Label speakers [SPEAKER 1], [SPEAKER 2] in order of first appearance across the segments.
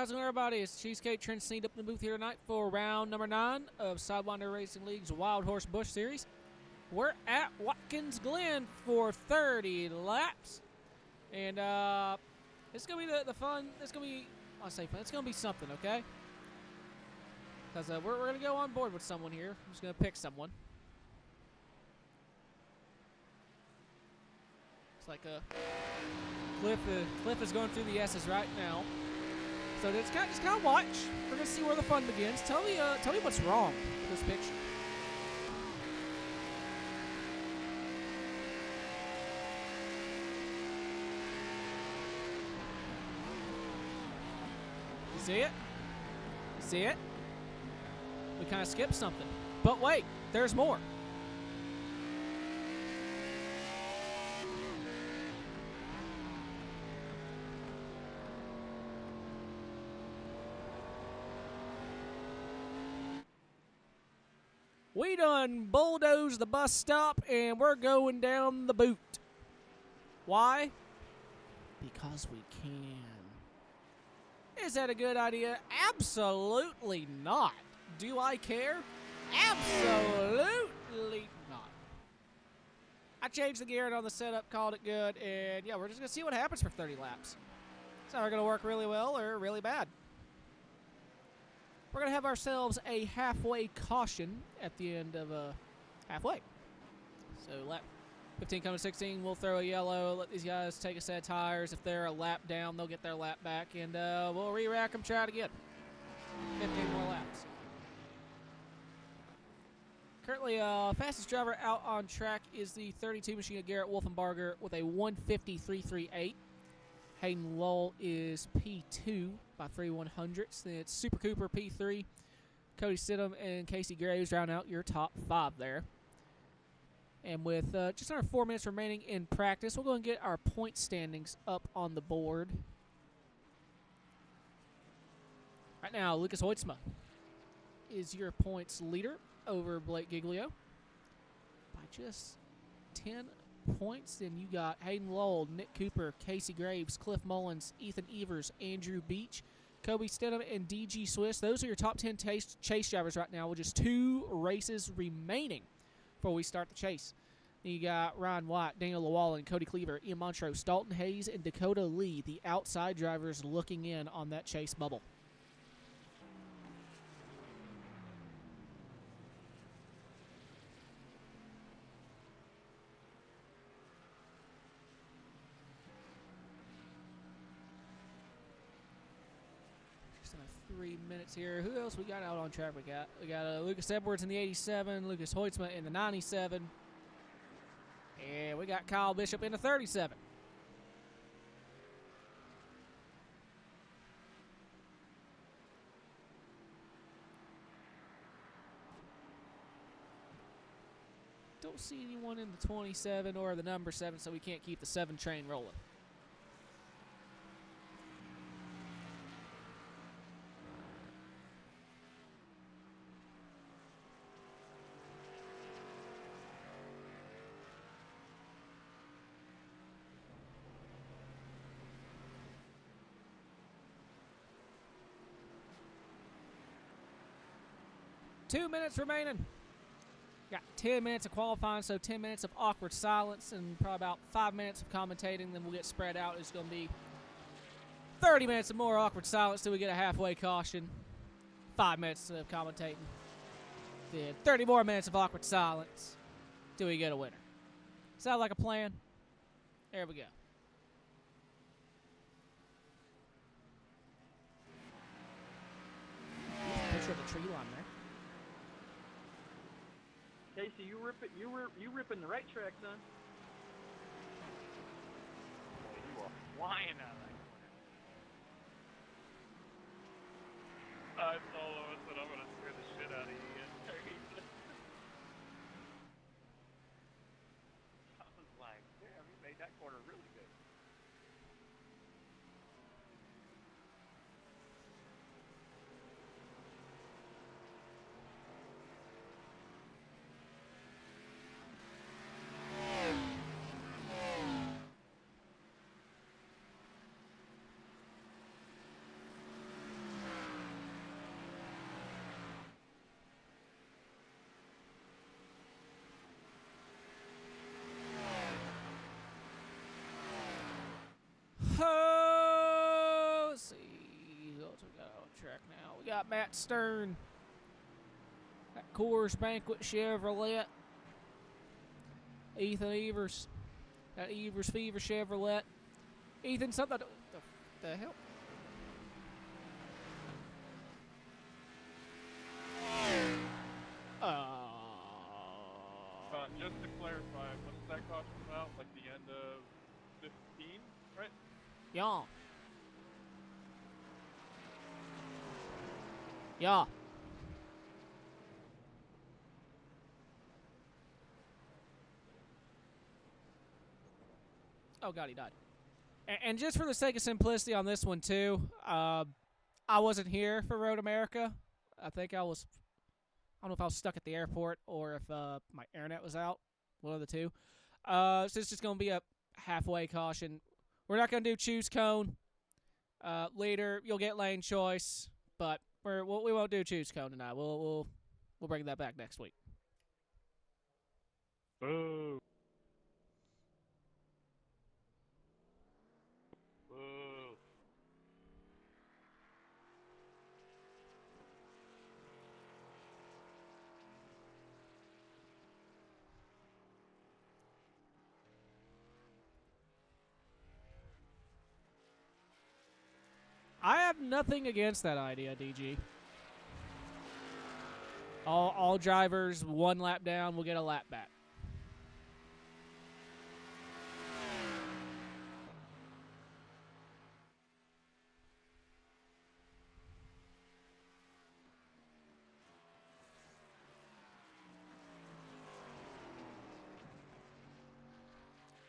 [SPEAKER 1] how's it going, everybody? It's Cheesecake Trent Sneed up in the booth here tonight for round number 9 of Sidewinder Racing League's Wild Horse Busch Series. We're at Watkins, Glen for 30 laps. And it's going to be the fun. It's going to be, I'll say fun, it's going to be something, okay? Because we're going to go on board with someone here. I'm just going to pick someone. It's like Cliff is going through the S's right now. So just kind of watch. We're going to see where the fun begins. Tell me what's wrong with this picture. You see it? You see it? We kind of skipped something. But wait, there's more. We done bulldozed the bus stop, and we're going down the boot. Why? Because we can. Is that a good idea? Absolutely not. Do I care? Absolutely not. I changed the gearing on the setup, called it good, and yeah, we're just going to see what happens for 30 laps. It's either going to work really well or really bad. We're going to have ourselves a halfway caution at the end of halfway. So lap 15 coming to 16, we'll throw a yellow, let these guys take a set of tires. If they're a lap down, they'll get their lap back, and we'll re-rack them, try it again. 15 more laps. Currently, fastest driver out on track is the 32 machine of Garrett Wolfenbarger with a 150.338. Hayden Lowell is P2 by 3/100ths. Then it's Super Cooper P3. Cody Stidham and Casey Graves round out your top 5 there. And with just under 4 minutes remaining in practice, we'll go and get our point standings up on the board. Right now, Lucas Hoitzma is your points leader over Blake Giglio by just 10 points. Then you got Hayden Lowell, Nick Cooper, Casey Graves, Cliff Mullins, Ethan Evers, Andrew Beach, Kobe Stidham, and DG Swiss. Those are your top 10 chase drivers right now with just 2 races remaining before we start the chase. Then you got Ryan White, Daniel Llewellyn, Cody Cleaver, Ian Montrose, Dalton Hayes, and Dakota Lee, the outside drivers looking in on that chase bubble. Just 3 minutes here. Who else we got out on track? We got Lucas Edwards in the 87, Lucas Hoitzma in the 97, and we got Kyle Bishop in the 37. Don't see anyone in the 27 or the number 7, so we can't keep the 7 train rolling. Two minutes remaining. Got 10 minutes of qualifying, so 10 minutes of awkward silence and probably about 5 minutes of commentating. Then we'll get spread out. It's going to be 30 minutes of more awkward silence till we get a halfway caution. 5 minutes of commentating. Then 30 more minutes of awkward silence till we get a winner. Sound like a plan? There we go. Picture of the tree line there.
[SPEAKER 2] Casey, you ripping the right track, son. You are flying out of that corner. I told Lois that I'm gonna scare the shit out of you. I was like, damn, you made that corner really good.
[SPEAKER 1] got Matt Stern. Got Coors Banquet Chevrolet. Ethan Evers. Got Evers Fever Chevrolet. Ethan, something. The hell?
[SPEAKER 2] Just to clarify, when does that cost come out? Like the end of 15, right?
[SPEAKER 1] Yeah. Yeah. Oh, God, he died. And just for the sake of simplicity on this one, too, I wasn't here for Road America. I think I was... I don't know if I was stuck at the airport or if my internet was out. One of the two. So it's just going to be a halfway caution. We're not going to do choose cone. Later, you'll get lane choice, but we won't do choose cone tonight. We'll bring that back next week.
[SPEAKER 2] Boo. Boo.
[SPEAKER 1] I have nothing against that idea, DG. All drivers, 1 lap down, will get a lap back.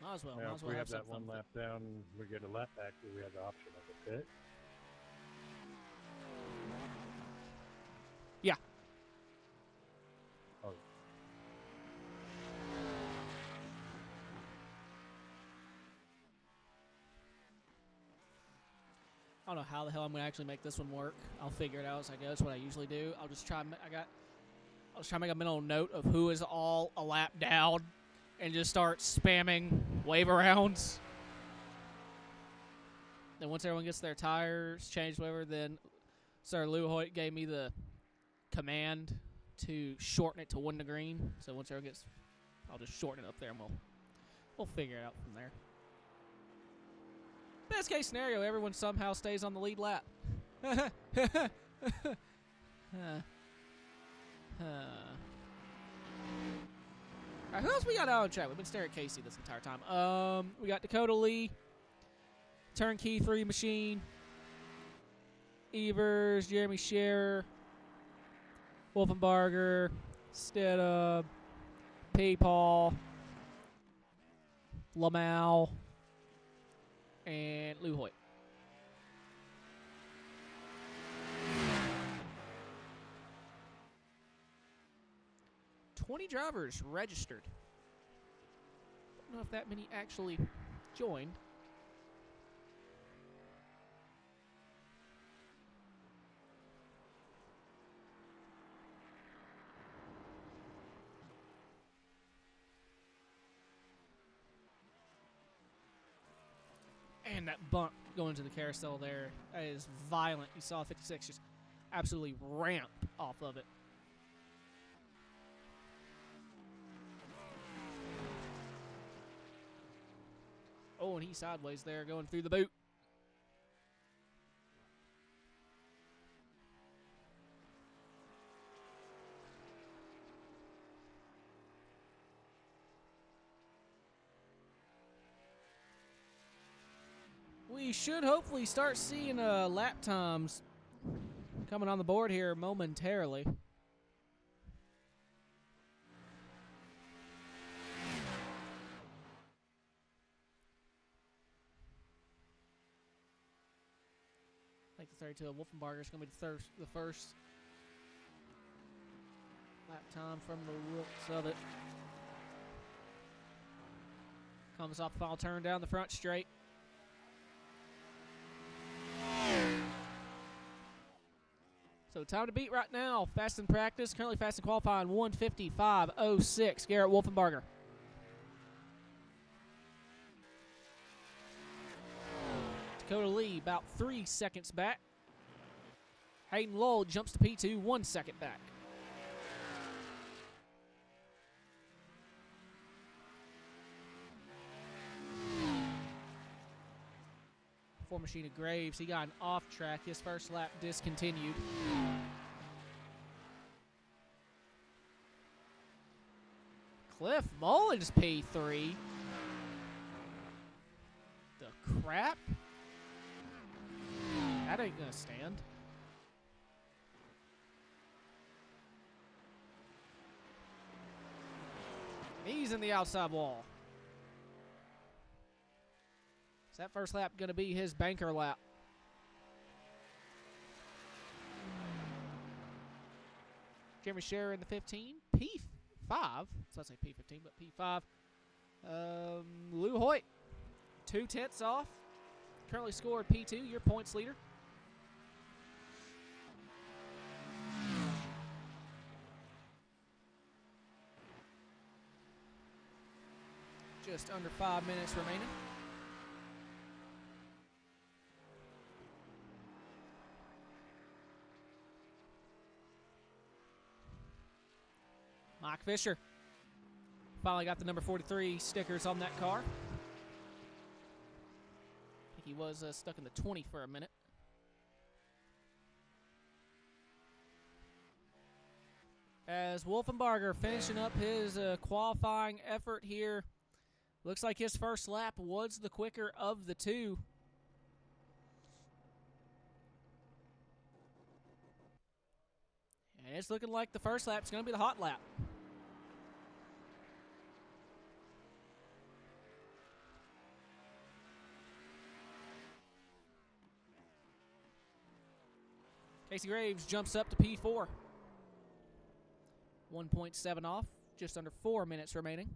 [SPEAKER 1] Might as well.
[SPEAKER 3] Now,
[SPEAKER 1] Might as
[SPEAKER 3] if
[SPEAKER 1] well
[SPEAKER 3] we
[SPEAKER 1] have
[SPEAKER 3] have that
[SPEAKER 1] some fun
[SPEAKER 3] one
[SPEAKER 1] with
[SPEAKER 3] lap
[SPEAKER 1] it.
[SPEAKER 3] down, we get a lap back, do we have the option of a pit?
[SPEAKER 1] Yeah.
[SPEAKER 3] Oh,
[SPEAKER 1] I don't know how the hell I'm gonna actually make this one work. I'll figure it out as I go. That's what I usually do. I'll just try. I was trying to make a mental note of who is all a lap down, and just start spamming wave arounds. Then once everyone gets their tires changed, whatever, then Sir Lou Hoyt gave me the command to shorten it to 1 to green. So once everyone gets, I'll just shorten it up there, and we'll figure it out from there. Best case scenario, everyone somehow stays on the lead lap. Alright, who else we got out on track? We've been staring at Casey this entire time. We got Dakota Lee, Turnkey 3 Machine, Evers, Jeremy Scherer, Wolfenbarger, Stidham, P-Paul, Lamau, and Lou Hoyt. $20 drivers registered. Don't know if that many actually joined. And that bump going to the carousel there is violent. You saw 56 just absolutely ramp off of it. Oh, and he's sideways there going through the boot. We should hopefully start seeing lap times coming on the board here momentarily. I think the 32 Wolfenbarger is going to be the first lap time from the looks of it. Comes off the final turn down the front straight. So time to beat right now. Fast in practice, currently fast in qualifying, 1:55.06. Garrett Wolfenbarger. Dakota Lee about 3 seconds back. Hayden Lowell jumps to P2, 1 second back. For Machina Graves, he got an off track. His first lap discontinued. Cliff Mullins P3. The crap? That ain't gonna stand. He's in the outside wall. Is that first lap going to be his banker lap? Jeremy Scherer in the 15. P5. So I say P15, but P5. Lou Hoyt. 2/10 off. Currently scored P2, your points leader. Just under 5 minutes remaining. Mike Fisher finally got the number 43 stickers on that car. I think he was stuck in the 20 for a minute. As Wolfenbarger finishing up his qualifying effort here. Looks like his first lap was the quicker of the two. And it's looking like the first lap's going to be the hot lap. Casey Graves jumps up to P4. 1.7 off, just under 4 minutes remaining.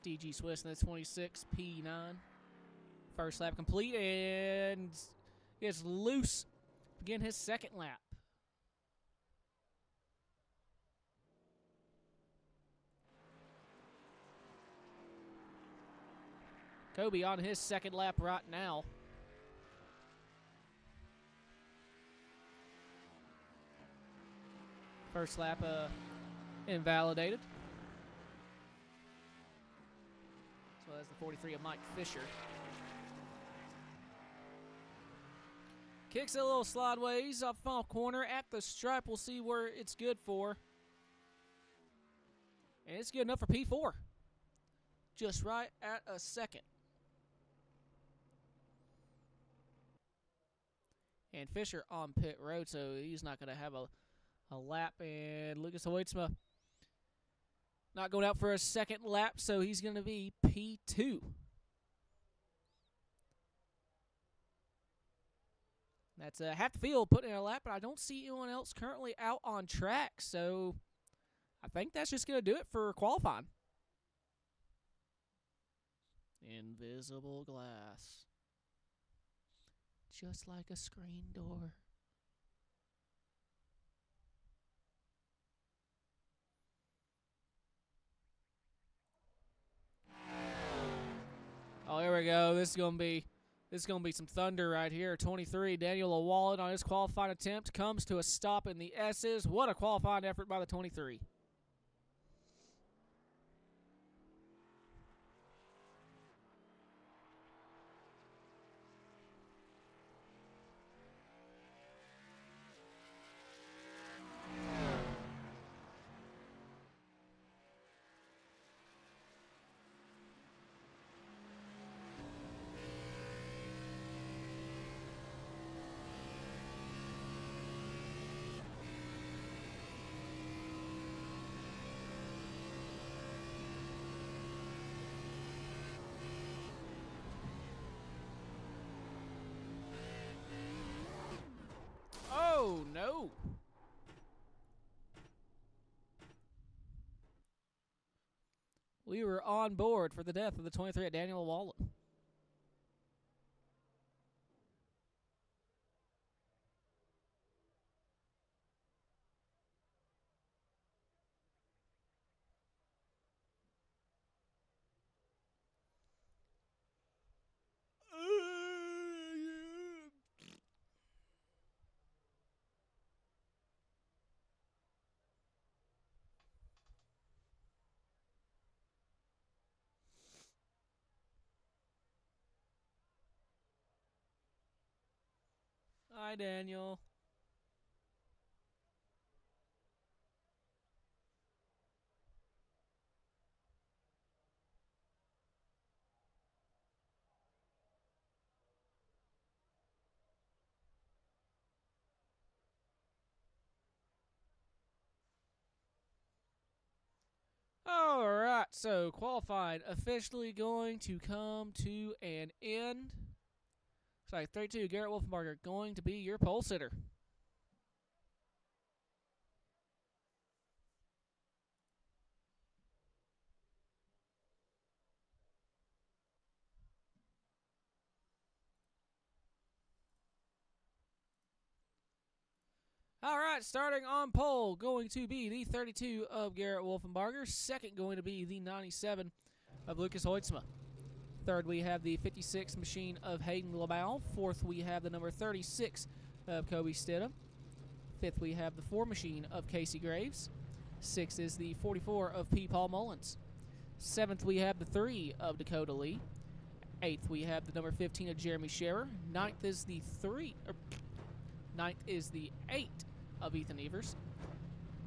[SPEAKER 1] DG Swiss in the 26, P9. First lap complete, and is loose. Begin his second lap. Kobe on his second lap right now. First lap invalidated. So that's the 43 of Mike Fisher. Kicks a little slideways off final corner at the stripe. We'll see where it's good for. And it's good enough for P4. Just right at a second. And Fisher on pit road, so he's not going to have a lap. And Lucas Hoytsma not going out for a second lap, so he's going to be P2. That's half the field putting in a lap, but I don't see anyone else currently out on track, so I think that's just going to do it for qualifying. Invisible glass. Just like a screen door. Oh, here we go. This is gonna be some thunder right here. 23, Daniel Wallet on his qualifying attempt comes to a stop in the S's. What a qualifying effort by the 23. Oh, no. We were on board for the death of the 23 at Daniel Wallen. Hi, Daniel. All right, so qualifying officially going to come to an end. Sorry, 32, Garrett Wolfenbarger going to be your pole sitter. All right, starting on pole, going to be the 32 of Garrett Wolfenbarger. Second, going to be the 97 of Lucas Hoitzma. Third, we have the 56 machine of Hayden Labow. Fourth, we have the number 36 of Kobe Stidham. Fifth, we have the 4 machine of Casey Graves. Sixth is the 44 of P. Paul Mullins. Seventh, we have the 3 of Dakota Lee. Eighth, we have the number 15 of Jeremy Scherer. Ninth is the 8 of Ethan Evers.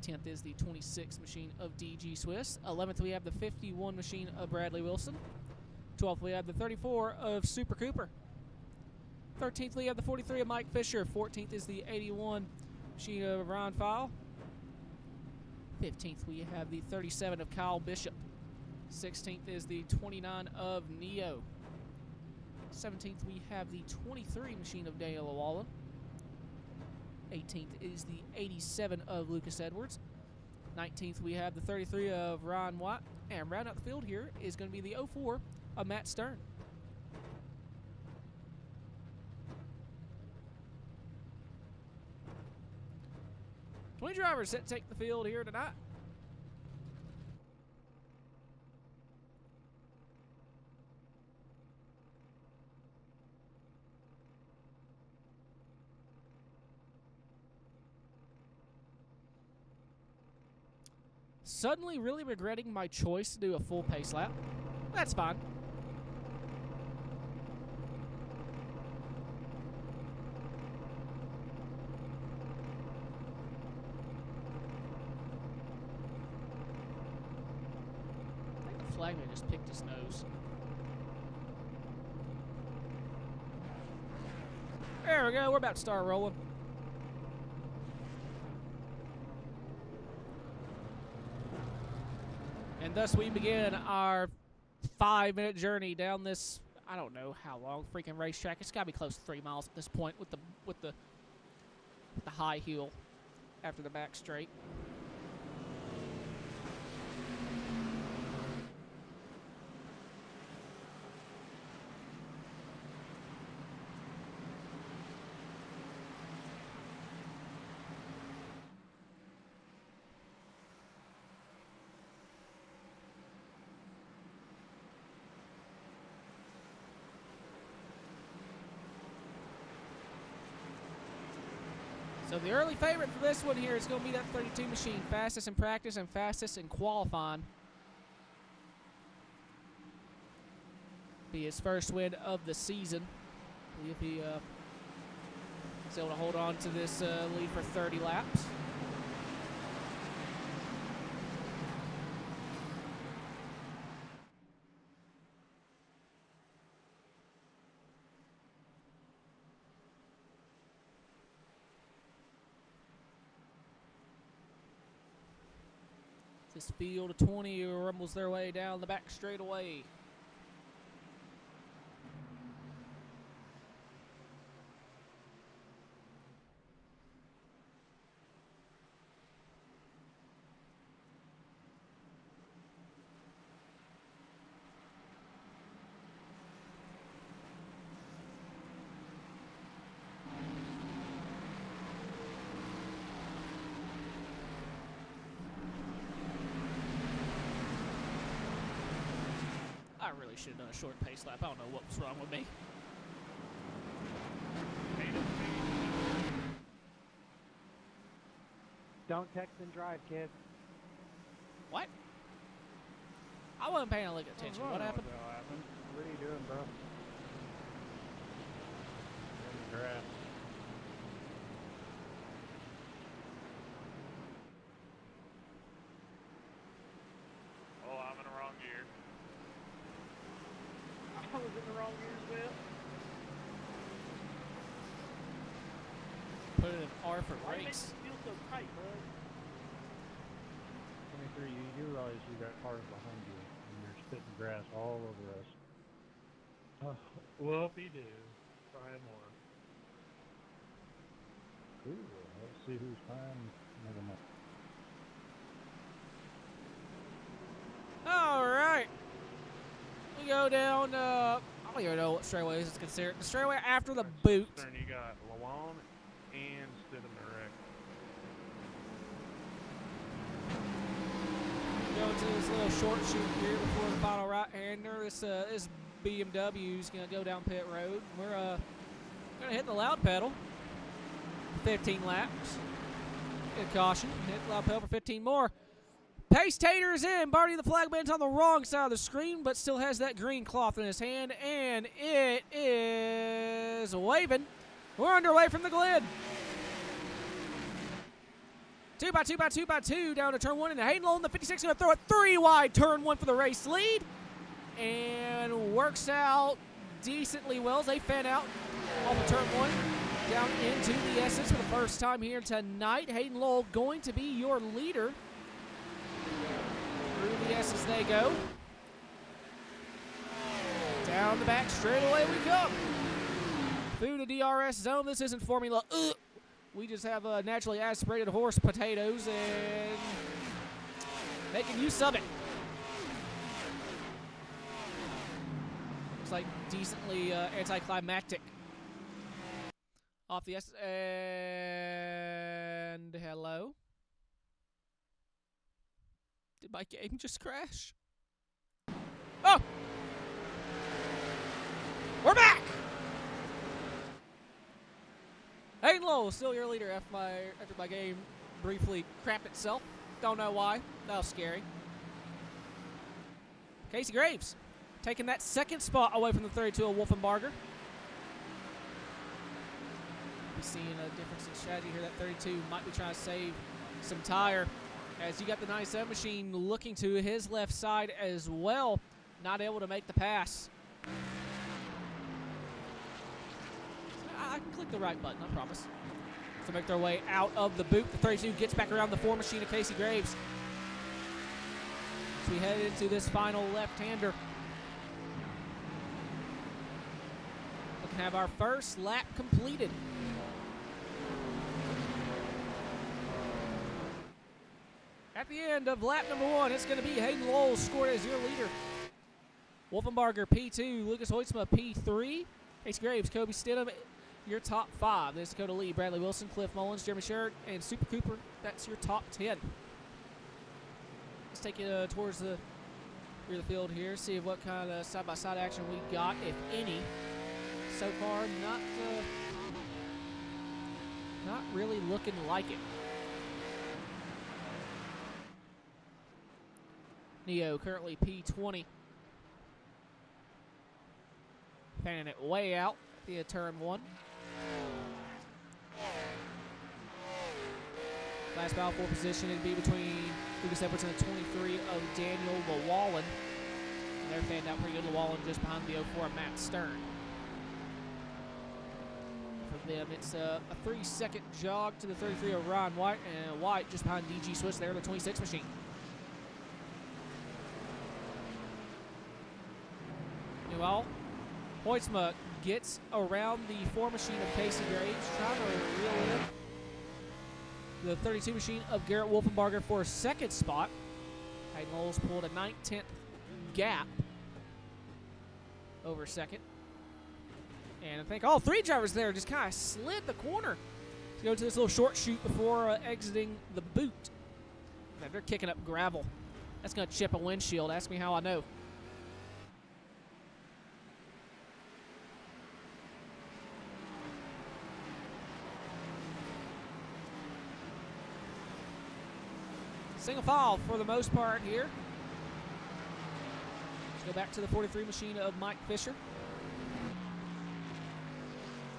[SPEAKER 1] 10th is the 26 machine of DG Swiss. 11th, we have the 51 machine of Bradley Wilson. 12th, we have the 34 of Super Cooper. 13th, we have the 43 of Mike Fisher. 14th is the 81 machine of Ron Fowle. 15th, we have the 37 of Kyle Bishop. 16th is the 29 of Neo. 17th, we have the 23 machine of Daniel Wallen. 18th is the 87 of Lucas Edwards. 19th, we have the 33 of Ron Watt. And round out the field here is going to be the 04 of Matt Stern. 20 drivers set to take the field here tonight. Suddenly really regretting my choice to do a full pace lap. That's fine. I think the flagman just picked his nose. There we go. We're about to start rolling. And thus we begin our 5-minute journey down this, I don't know how long, freaking racetrack. It's got to be close to 3 miles at this point with the high hill after the back straight. So the early favorite for this one here is going to be that 32 machine. Fastest in practice and fastest in qualifying. Be his first win of the season. If he is able to hold on to this lead for 30 laps. This field of 20 rumbles their way down the back straightaway. I really should have done a short pace lap. I don't know what was wrong with me.
[SPEAKER 4] Don't text and drive, kid.
[SPEAKER 1] What? I wasn't paying a lick of attention. What happened?
[SPEAKER 4] What are you doing, bro?
[SPEAKER 3] In the grass.
[SPEAKER 2] was in the wrong gears with?
[SPEAKER 1] Put it in R for
[SPEAKER 2] Why you make
[SPEAKER 1] race.
[SPEAKER 2] it feel so tight, bud?
[SPEAKER 3] 23, you do realize you got cars behind you, and you're spitting grass all over us.
[SPEAKER 2] Oh, whoopie-doo. Try more.
[SPEAKER 3] Cool. Let's see who's fine. Never mind.
[SPEAKER 1] All right. We go down. I don't even know what straightaway is considered. The straightaway after the boot.
[SPEAKER 2] Then you got Lawan and Stidham direct.
[SPEAKER 1] Go to this little short shoot here before the final right-hander. This BMW is gonna go down pit road. We're gonna hit the loud pedal. 15 laps. Good caution. Hit the loud pedal for 15 more. Pace Tater's in. Barney the flag man's on the wrong side of the screen, but still has that green cloth in his hand, and it is waving. We're underway from the Glen. 2x2 down to turn 1, and Hayden Lowe in the 56 going to throw it 3 wide, turn 1 for the race lead, and works out decently well as they fan out off of turn 1 down into the Essex for the first time here tonight. Hayden Lowe going to be your leader. Through the S's they go. Down the back straightaway we come. Through the DRS zone. This isn't Formula. We just have naturally aspirated horse potatoes and making use of it. Looks like decently anticlimactic. Off the S and hello. Did my game just crash? Oh! We're back! Hayden Lowe, still your leader after my game briefly crapped itself. Don't know why. That was scary. Casey Graves taking that second spot away from the 32 of Wolfenbarger. We're seeing a difference in strategy here. That 32 might be trying to save some tire. As you got the 97 machine looking to his left side as well, not able to make the pass. I can click the right button, I promise. To make their way out of the boot. The 32 gets back around the 4 machine of Casey Graves. As we head into this final left-hander. We can have our first lap completed. At the end of lap number 1, it's going to be Hayden Lowe scored as your leader. Wolfenbarger P2, Lucas Hoytsma P3, Casey Graves, Kobe Stidham, your top 5. There's Dakota Lee, Bradley Wilson, Cliff Mullins, Jeremy Sherrod, and Super Cooper. That's your top 10. Let's take it towards the rear of the field here, see what kind of side-by-side action we got, if any. So far, not really looking like it. Neo currently P20. Fanning it way out via turn 1. Last battle for position would be between Lucas Edwards and the 23 of Daniel Llewellyn. And they're fanned out pretty good. Llewellyn just behind the 04 of Matt Stern. For them, it's a 3-second jog to the 33 of Ryan White, and White just behind DG Swiss there, the 26 machine. Well, Hoytsma gets around the 4 machine of Casey Graves, trying to reel in the 32 machine of Garrett Wolfenbarger for a second spot. Hayden Lowe's pulled a 9/10 gap over second. And I think all 3 drivers there just kind of slid the corner to go to this little short shoot before exiting the boot. Man, they're kicking up gravel. That's going to chip a windshield. Ask me how I know. Single file for the most part here. Let's go back to the 43 machine of Mike Fisher.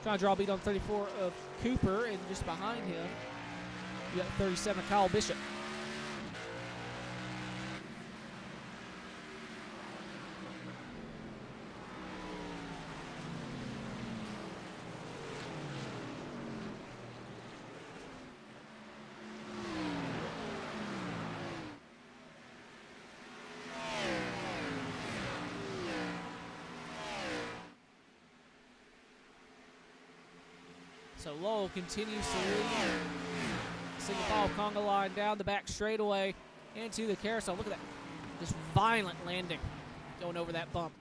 [SPEAKER 1] Trying to draw a beat on 34 of Cooper, and just behind him, you got 37 of Kyle Bishop. So Lowell continues to lead. Single file conga line down the back straightaway into the carousel. Look at that. This violent landing going over that bump.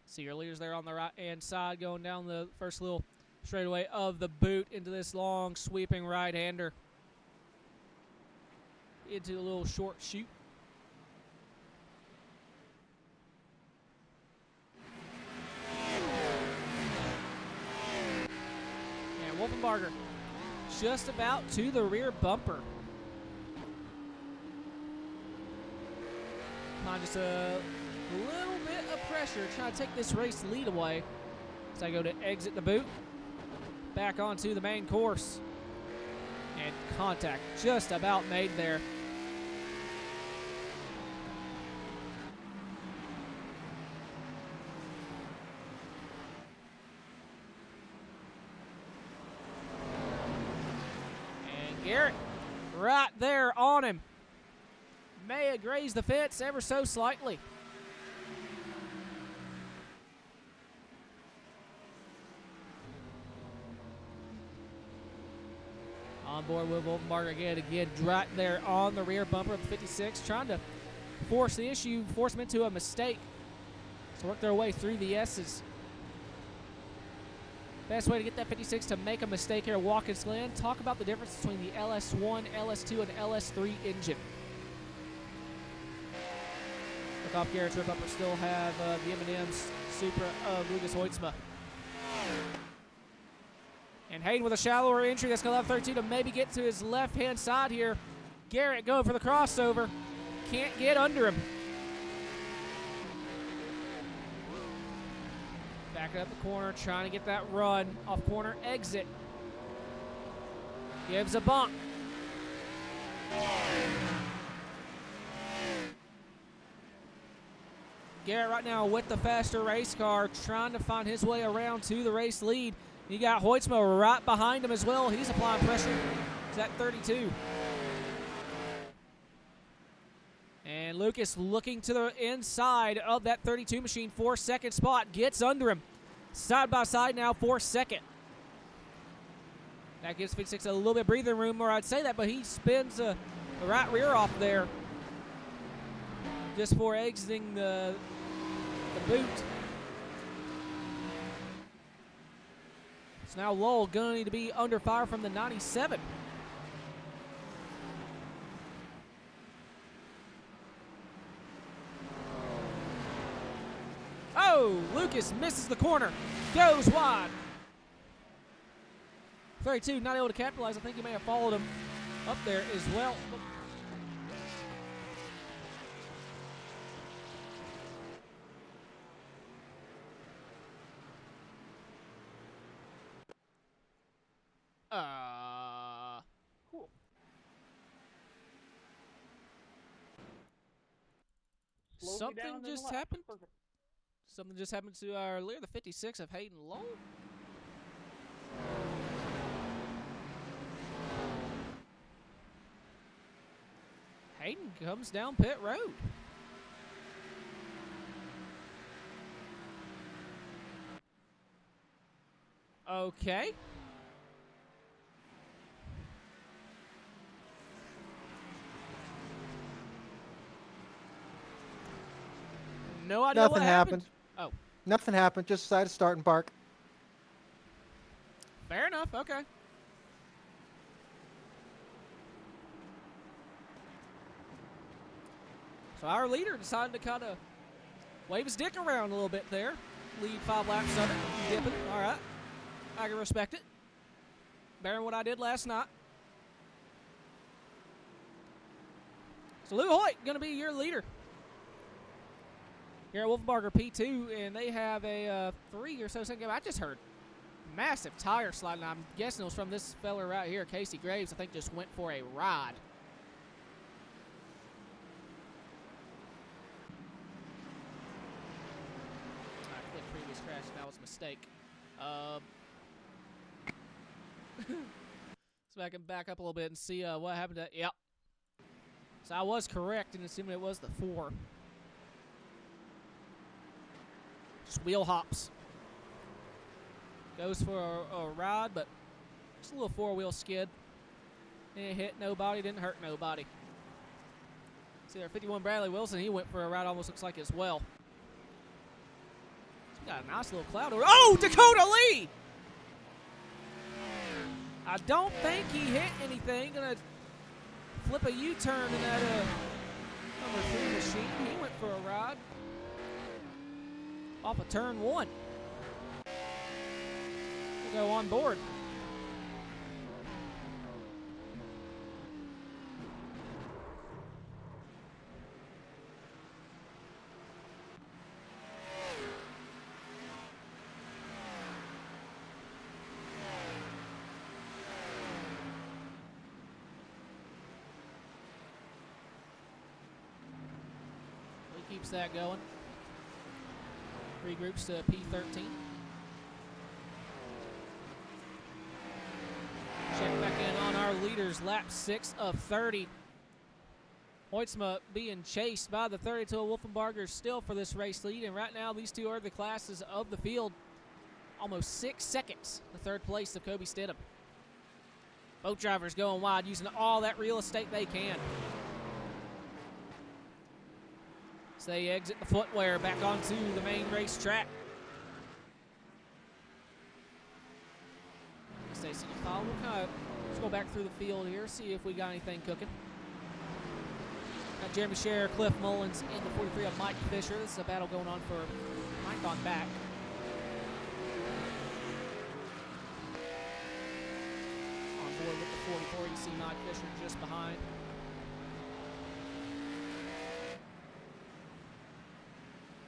[SPEAKER 1] See your leaders there on the right-hand side going down the first little straightaway of the boot into this long sweeping right-hander. Into a little short shoot. And Wolfenbarger just about to the rear bumper. Come on, just a little bit of pressure trying to take this race lead away. As I go to exit the boot. Back onto the main course. And contact just about made there. And Garrett right there on him. May have grazed the fence ever so slightly. On board with Wolfenbarger again, right there on the rear bumper of the 56, trying to force the issue, force them into a mistake. So work their way through the S's. Best way to get that 56 to make a mistake here, Watkins, Glen. Talk about the difference between the LS1, LS2, and LS3 engine. Look off Garrett's rear bumper, still have the M&M's Supra of Lucas Hoytsma. And Hayden with a shallower entry. That's going to allow 32 to maybe get to his left-hand side here. Garrett going for the crossover. Can't get under him. Back up the corner, trying to get that run. Off corner exit. Gives a bump. Garrett right now with the faster race car, trying to find his way around to the race lead. You got Hoytsma right behind him as well. He's applying pressure. He's at 32. And Lucas looking to the inside of that 32 machine for second spot. Gets under him. Side by side now for second. That gives 56 a little bit of breathing room, or I'd say that, but he spins the right rear off there just for exiting the boot. Now Lowell going to be under fire from the 97. Oh, Lucas misses the corner. Goes wide. 32 not able to capitalize. I think he may have followed him up there as well. Cool. Something just happened. Something just happened to our leader, the 56 of Hayden Lowell. Hayden comes down pit road. Okay. No idea
[SPEAKER 5] Nothing
[SPEAKER 1] what happened. Oh.
[SPEAKER 5] Nothing happened. Just decided to start and park.
[SPEAKER 1] Fair enough. Okay. So our leader decided to kind of wave his dick around a little bit there. Lead 5 laps of it. Dipping. All right. I can respect it. Better than what I did last night. So Lou Hoyt going to be your leader here at Wolfenbarger P2, and they have a 3 or so second game. I just heard massive tire sliding. I'm guessing it was from this fella right here, Casey Graves. I think just went for a ride. I clicked previous crash. That was a mistake. So I can back up a little bit and see what happened to. Yep. So I was correct in assuming it was the 4. Just wheel hops. Goes for a ride, but just a little 4-wheel skid. Didn't hit nobody, didn't hurt nobody. See there, 51 Bradley Wilson, he went for a ride, almost looks like as well. So we got a nice little cloud over. Oh, Dakota Lee! I don't think he hit anything. Gonna flip a U-turn in that number 3 machine. He went for a ride off of turn 1. We'll go on board. Keeps that going. Regroups to P13. Check back in on our leaders. Lap 6 of 30. Hoytsma being chased by the 32 Wolfenbarger still for this race lead. And right now, these two are the classes of the field. Almost 6 seconds. The third place of Kobe Stidham. Both drivers going wide, using all that real estate they can. They exit the footwear back onto the main racetrack. Stay single file. We'll kind of let's go back through the field here, see if we got anything cooking. Got Jeremy Scherer, Cliff Mullins in the 43 of Mike Fisher. This is a battle going on for Mike on back. On board with the 44, you see Mike Fisher just behind.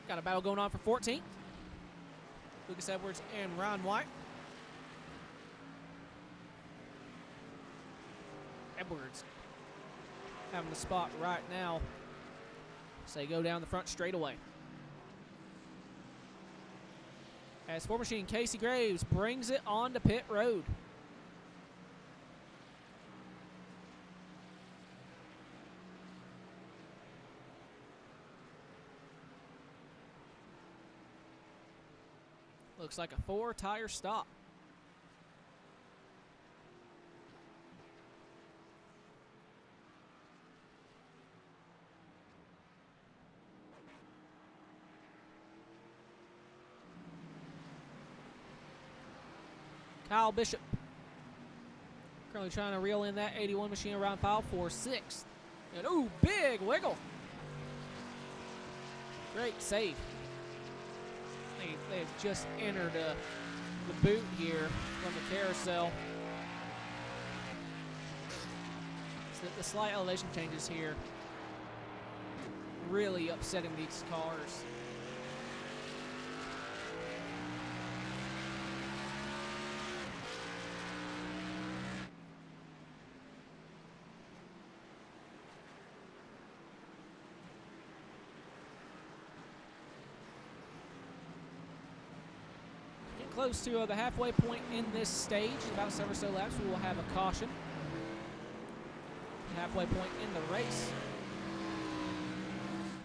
[SPEAKER 1] Got a battle going on for 14th. Lucas Edwards and Ron White. Edwards having the spot right now. So they go down the front straightaway. As 4 machine Casey Graves brings it onto pit road. Looks like a 4-tire stop. Kyle Bishop currently trying to reel in that 81 machine around file for 6th. And ooh, big wiggle. Great save. They've just entered the boot here from the carousel. So the slight elevation changes here really upsetting these cars. Close to the halfway point in this stage. In about 7 or so laps, we will have a caution. Halfway point in the race.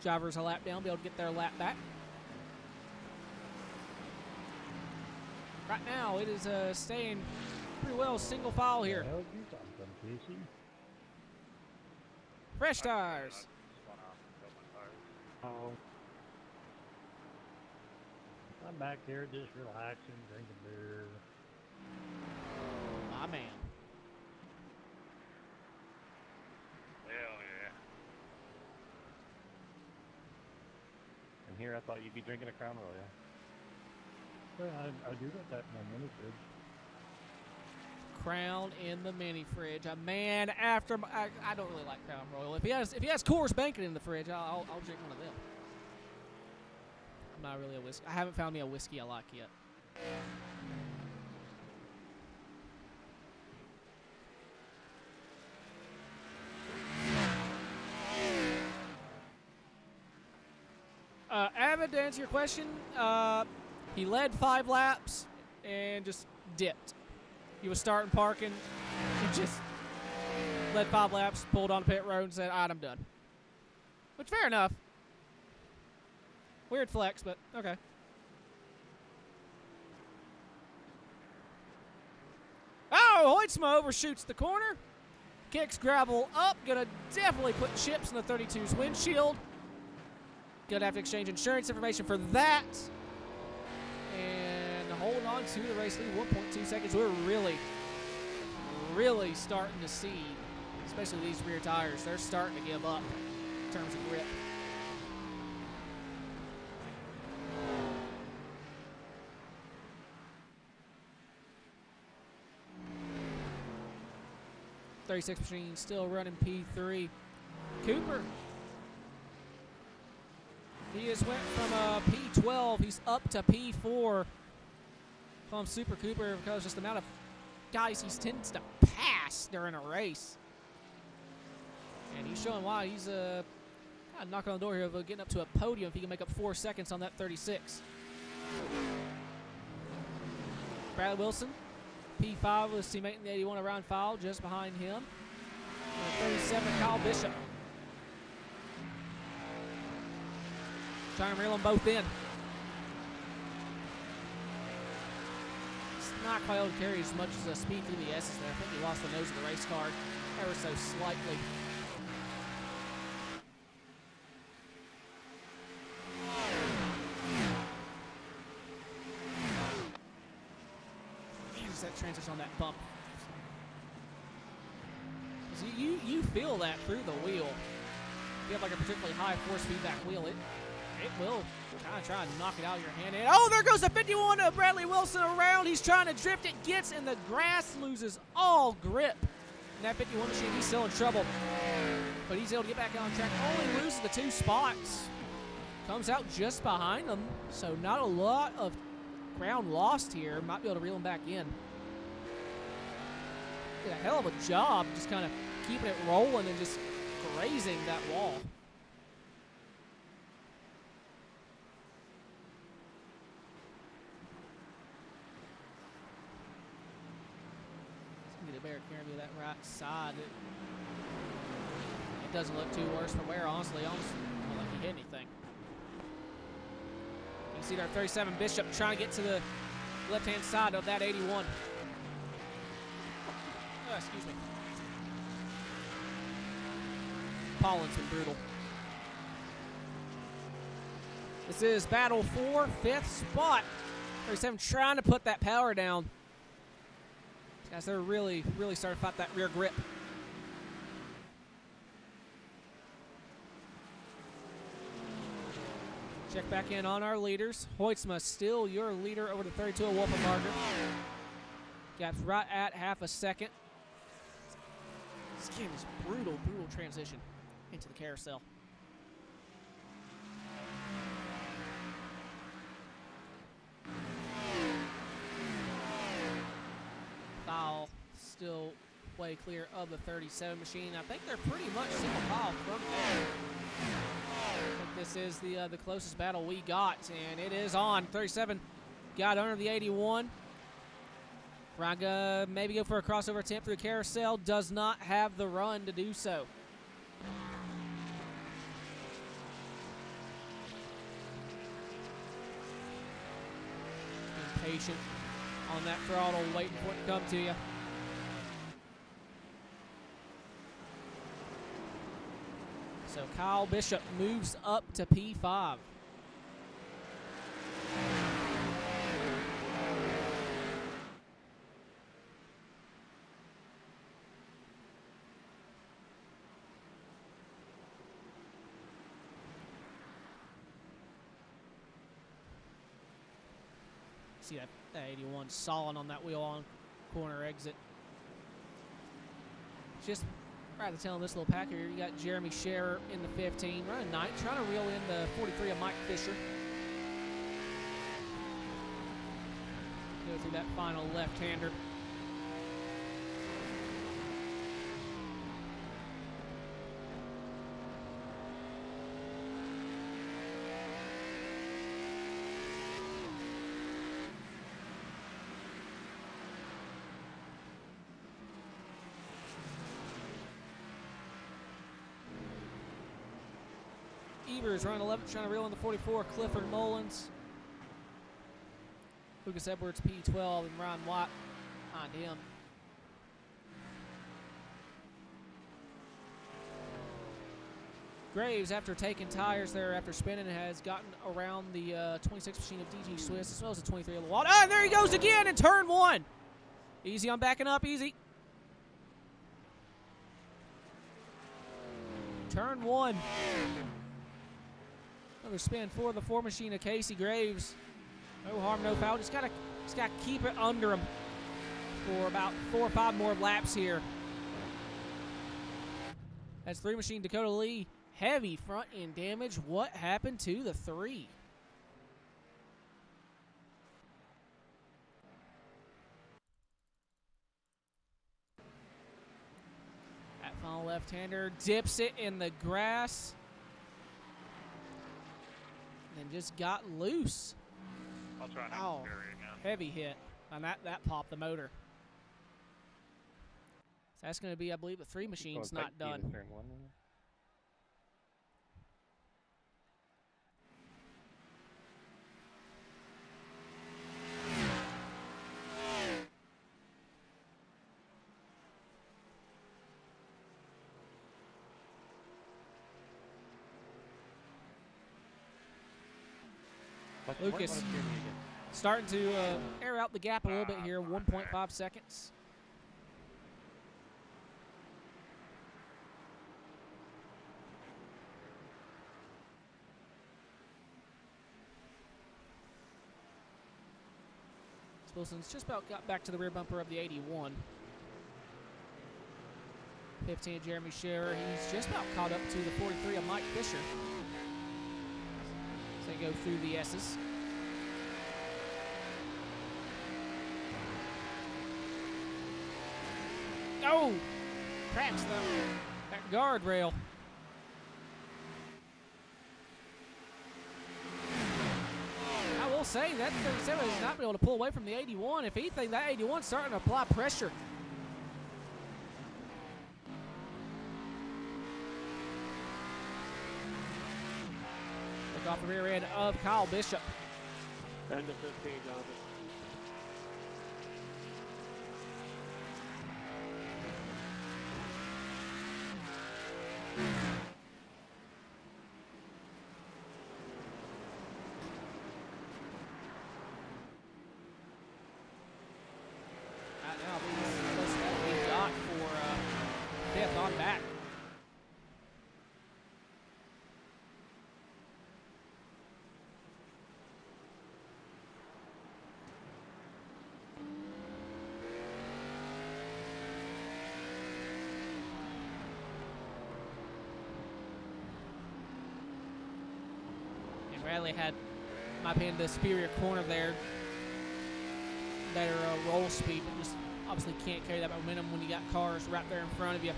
[SPEAKER 1] Drivers a lap down, be able to get their lap back. Right now, it is staying pretty well single file here.
[SPEAKER 3] Casey?
[SPEAKER 1] Fresh tires.
[SPEAKER 3] Oh. I'm back here just relaxing, drinking beer.
[SPEAKER 1] My man.
[SPEAKER 2] Hell yeah.
[SPEAKER 6] And here I thought you'd be drinking a Crown Royal.
[SPEAKER 3] Well, I do got that in my mini fridge.
[SPEAKER 1] Crown in the mini fridge. A man after my, I don't really like Crown Royal. If he has Coors Banquet in the fridge, I'll drink one of them. I'm not really a whiskey. I haven't found me a whiskey I like yet. Avid, to answer your question, he led 5 laps and just dipped. He was starting parking, just led 5 laps, pulled on the pit road, and said, "All right, I'm done." Which, fair enough. Weird flex, but okay. Oh, Hoytsma overshoots the corner. Kicks gravel up. Gonna definitely put chips in the 32's windshield. Gonna have to exchange insurance information for that. And hold on to the race lead, 1.2 seconds. We're really starting to see, especially these rear tires, they're starting to give up in terms of grip. .36 machine still running P3. Cooper. He just went from P12. He's up to P4. Call him Super Cooper because just the amount of guys he tends to pass during a race. And he's showing why. He's kind of knocking on the door here of getting up to a podium if he can make up 4 seconds on that 36. Bradley Wilson, P5 with his teammate in the 81 around foul just behind him. And 37, Kyle Bishop. Trying to reel them both in. It's not quite able to carry as much as a speed through the S's there. I think he lost the nose of the race car ever so slightly. That transition on that bump. You feel that through the wheel. If you have like a particularly high force feedback wheel, it will kind of try and knock it out of your hand. And oh, there goes the 51 of Bradley Wilson around. He's trying to drift it, gets in the grass, loses all grip. And that 51 machine, he's still in trouble. But he's able to get back on track. Only loses the 2 spots. Comes out just behind them. So not a lot of ground lost here. Might be able to reel him back in. Did a hell of a job just kind of keeping it rolling and just grazing that wall. Let's get a better carry of that right side. It doesn't look too worse for wear, honestly. Almost don't like he hit anything. You can see there 37 Bishop trying to get to the left-hand side of that 81. Oh, excuse me. Pollen's been brutal. This is battle 4, 5th spot. 37 trying to put that power down. These guys, they're really starting to fight that rear grip. Check back in on our leaders. Hoytsma still your leader over the 32 of Wolfenbarger. Gap's right at half a second. This game is brutal transition into the carousel. Foul still way clear of the 37 machine. I think they're pretty much single file from there. I think this is the closest battle we got, and it is on. 37 got under the 81. Raga maybe go for a crossover attempt through the carousel. Does not have the run to do so. Being patient on that throttle, waiting for it to come to you. So Kyle Bishop moves up to P5. See that 81 solid on that wheel on corner exit. Just right at the tail of this little pack here, you got Jeremy Scherer in the 15, running 9, trying to reel in the 43 of Mike Fisher. Go through that final left-hander. Beavers running 11th, trying to reel in the 44. Clifford Mullins. Lucas Edwards, P12, and Ryan Watt behind him. Graves, after taking tires there, after spinning, has gotten around the 26 machine of DG Swiss, as well as the 23 of Watt. Ah, and there he goes again in turn 1. Easy on backing up, easy. Turn 1. Another spin for the 4 machine of Casey Graves. No harm, no foul. Just gotta keep it under him for about 4 or 5 more laps here. That's 3 machine Dakota Lee. Heavy front end damage. What happened to the 3? That final left-hander dips it in the grass. And just got loose.
[SPEAKER 2] I'll try and
[SPEAKER 1] Oh,
[SPEAKER 2] again.
[SPEAKER 1] heavy hit. And that popped the motor. So that's going to be, I believe, the 3 machine's
[SPEAKER 6] Going
[SPEAKER 1] not
[SPEAKER 6] tight key in
[SPEAKER 1] done.
[SPEAKER 6] turn 1.
[SPEAKER 1] Lucas starting to air out the gap a little bit here. 1.5 seconds. Wilson's just about got back to the rear bumper of the 81. 15 Jeremy Scherer. He's just about caught up to the 43 of Mike Fisher. As they go through the S's. Oh! Cracks that guardrail. I will say that 37 has not been able to pull away from the 81. If anything, that 81's starting to apply pressure. Look off the rear end of Kyle Bishop.
[SPEAKER 7] End of 15, Jonathan.
[SPEAKER 1] Now that's what we got for fifth on back. And Bradley had, in my opinion, the superior corner there. Better roll speed, but just obviously can't carry that momentum when you got cars right there in front of you.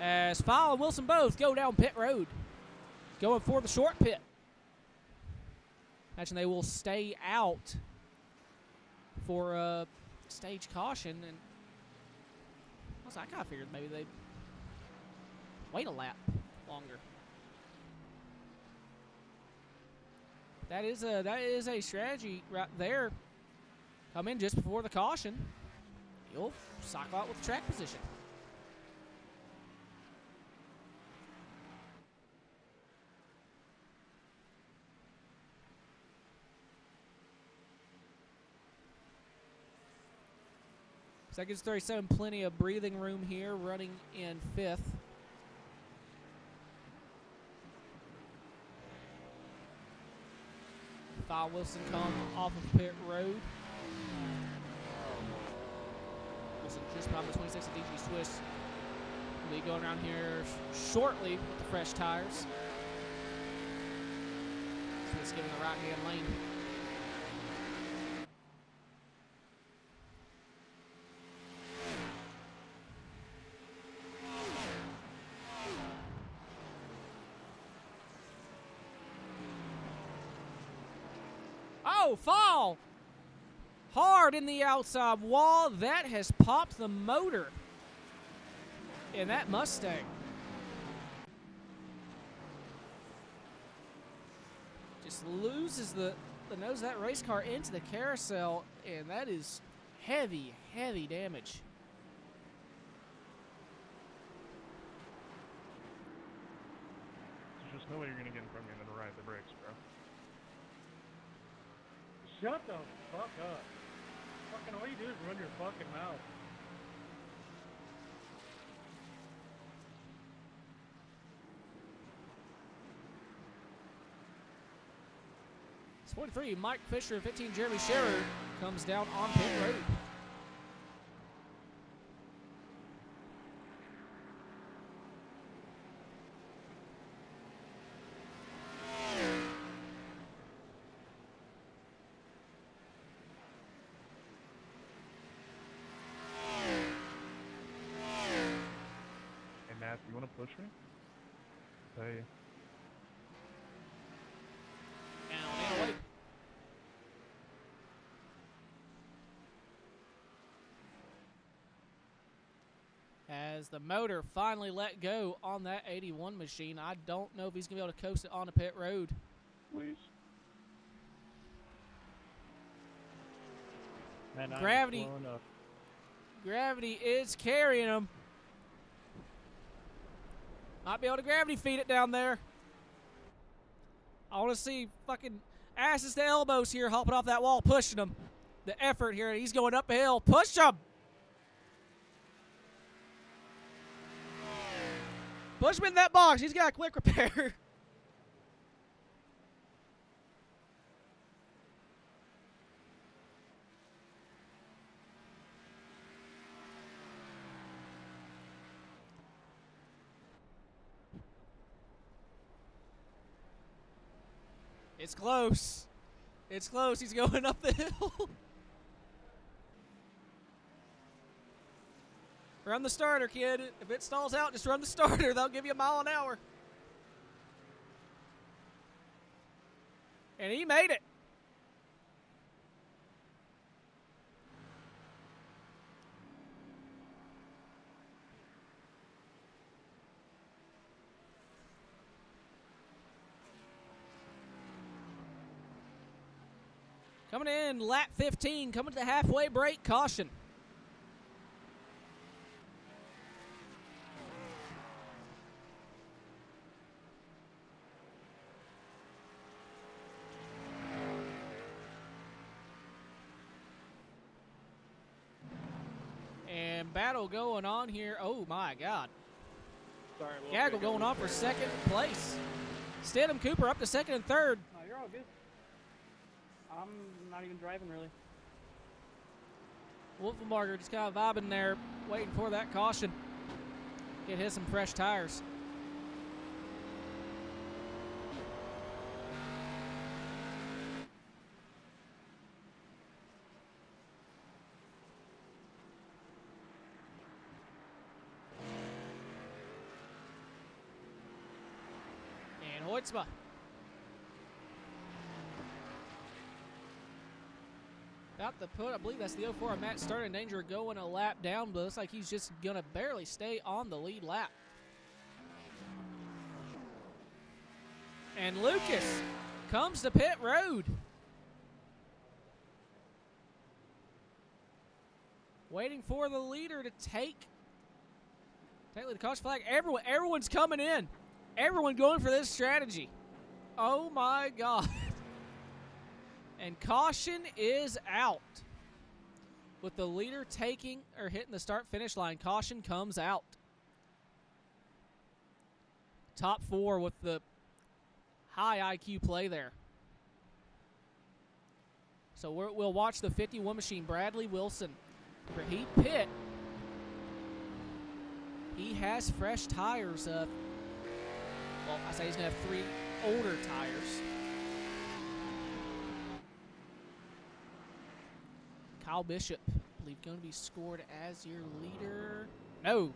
[SPEAKER 1] As Fowler and Wilson both go down pit road, going for the short pit. Imagine they will stay out for stage caution, and I kind of figured maybe they'd wait a lap longer. That is a strategy right there. Come in just before the caution. You'll cycle out with the track position. Seconds 37, plenty of breathing room here, running in fifth. Kyle Wilson come off of pit road. Wilson just behind the 26 of DG Swiss. Will be going around here shortly with the fresh tires. Swiss giving the right-hand lane. Oh, fall! hard in the outside wall. That has popped the motor in that Mustang. Just loses the nose of that race car into the carousel, and that is heavy, heavy damage.
[SPEAKER 2] There's just no way you're gonna get in front of me and then ride the brakes, bro.
[SPEAKER 3] Shut the fuck up. Fucking all you do is run your fucking mouth.
[SPEAKER 1] It's 43, Mike Fisher, 15, Jeremy Scherer comes down on pit road.
[SPEAKER 2] Hey Matt, you wanna push me? Hey.
[SPEAKER 1] Now, wait. As the motor finally let go on that 81 machine, I don't know if he's going to be able to coast it on the pit road.
[SPEAKER 2] Please.
[SPEAKER 3] Man, I'm
[SPEAKER 1] Gravity.
[SPEAKER 3] blowing up.
[SPEAKER 1] Gravity is carrying him. Might be able to gravity feed it down there. I want to see fucking asses to elbows here hopping off that wall, pushing him. The effort here. He's going up a hill. Push him. Push him in that box. He's got a quick repair. It's close. It's close. He's going up the hill. Run the starter, kid. If it stalls out, just run the starter. They'll give you a mile an hour. And he made it. Coming in, lap 15, coming to the halfway break, caution. And battle going on here. Oh my God.
[SPEAKER 7] Sorry, a little
[SPEAKER 1] Gaggle
[SPEAKER 7] bit.
[SPEAKER 1] going on for second place. Stidham Cooper up to second and third.
[SPEAKER 8] No, you're all good. I'm not even driving really.
[SPEAKER 1] Wolfenbarger just kind of vibing there, waiting for that caution. Get hit some fresh tires. And Hoytsma. About to put, I believe that's the 04 on Matt Stern in danger of going a lap down, but looks like he's just going to barely stay on the lead lap. And Lucas comes to pit road. Waiting for the leader to take the caution flag. Everyone's coming in. Everyone going for this strategy. Oh my God. And caution is out. With the leader taking or hitting the start-finish line, caution comes out. Top four with the high IQ play there. So we'll watch the 51 machine, Bradley Wilson. He pit. He has fresh tires. Well, I say he's going to have 3 older tires. Kyle Bishop, I believe, going to be scored as your leader. No,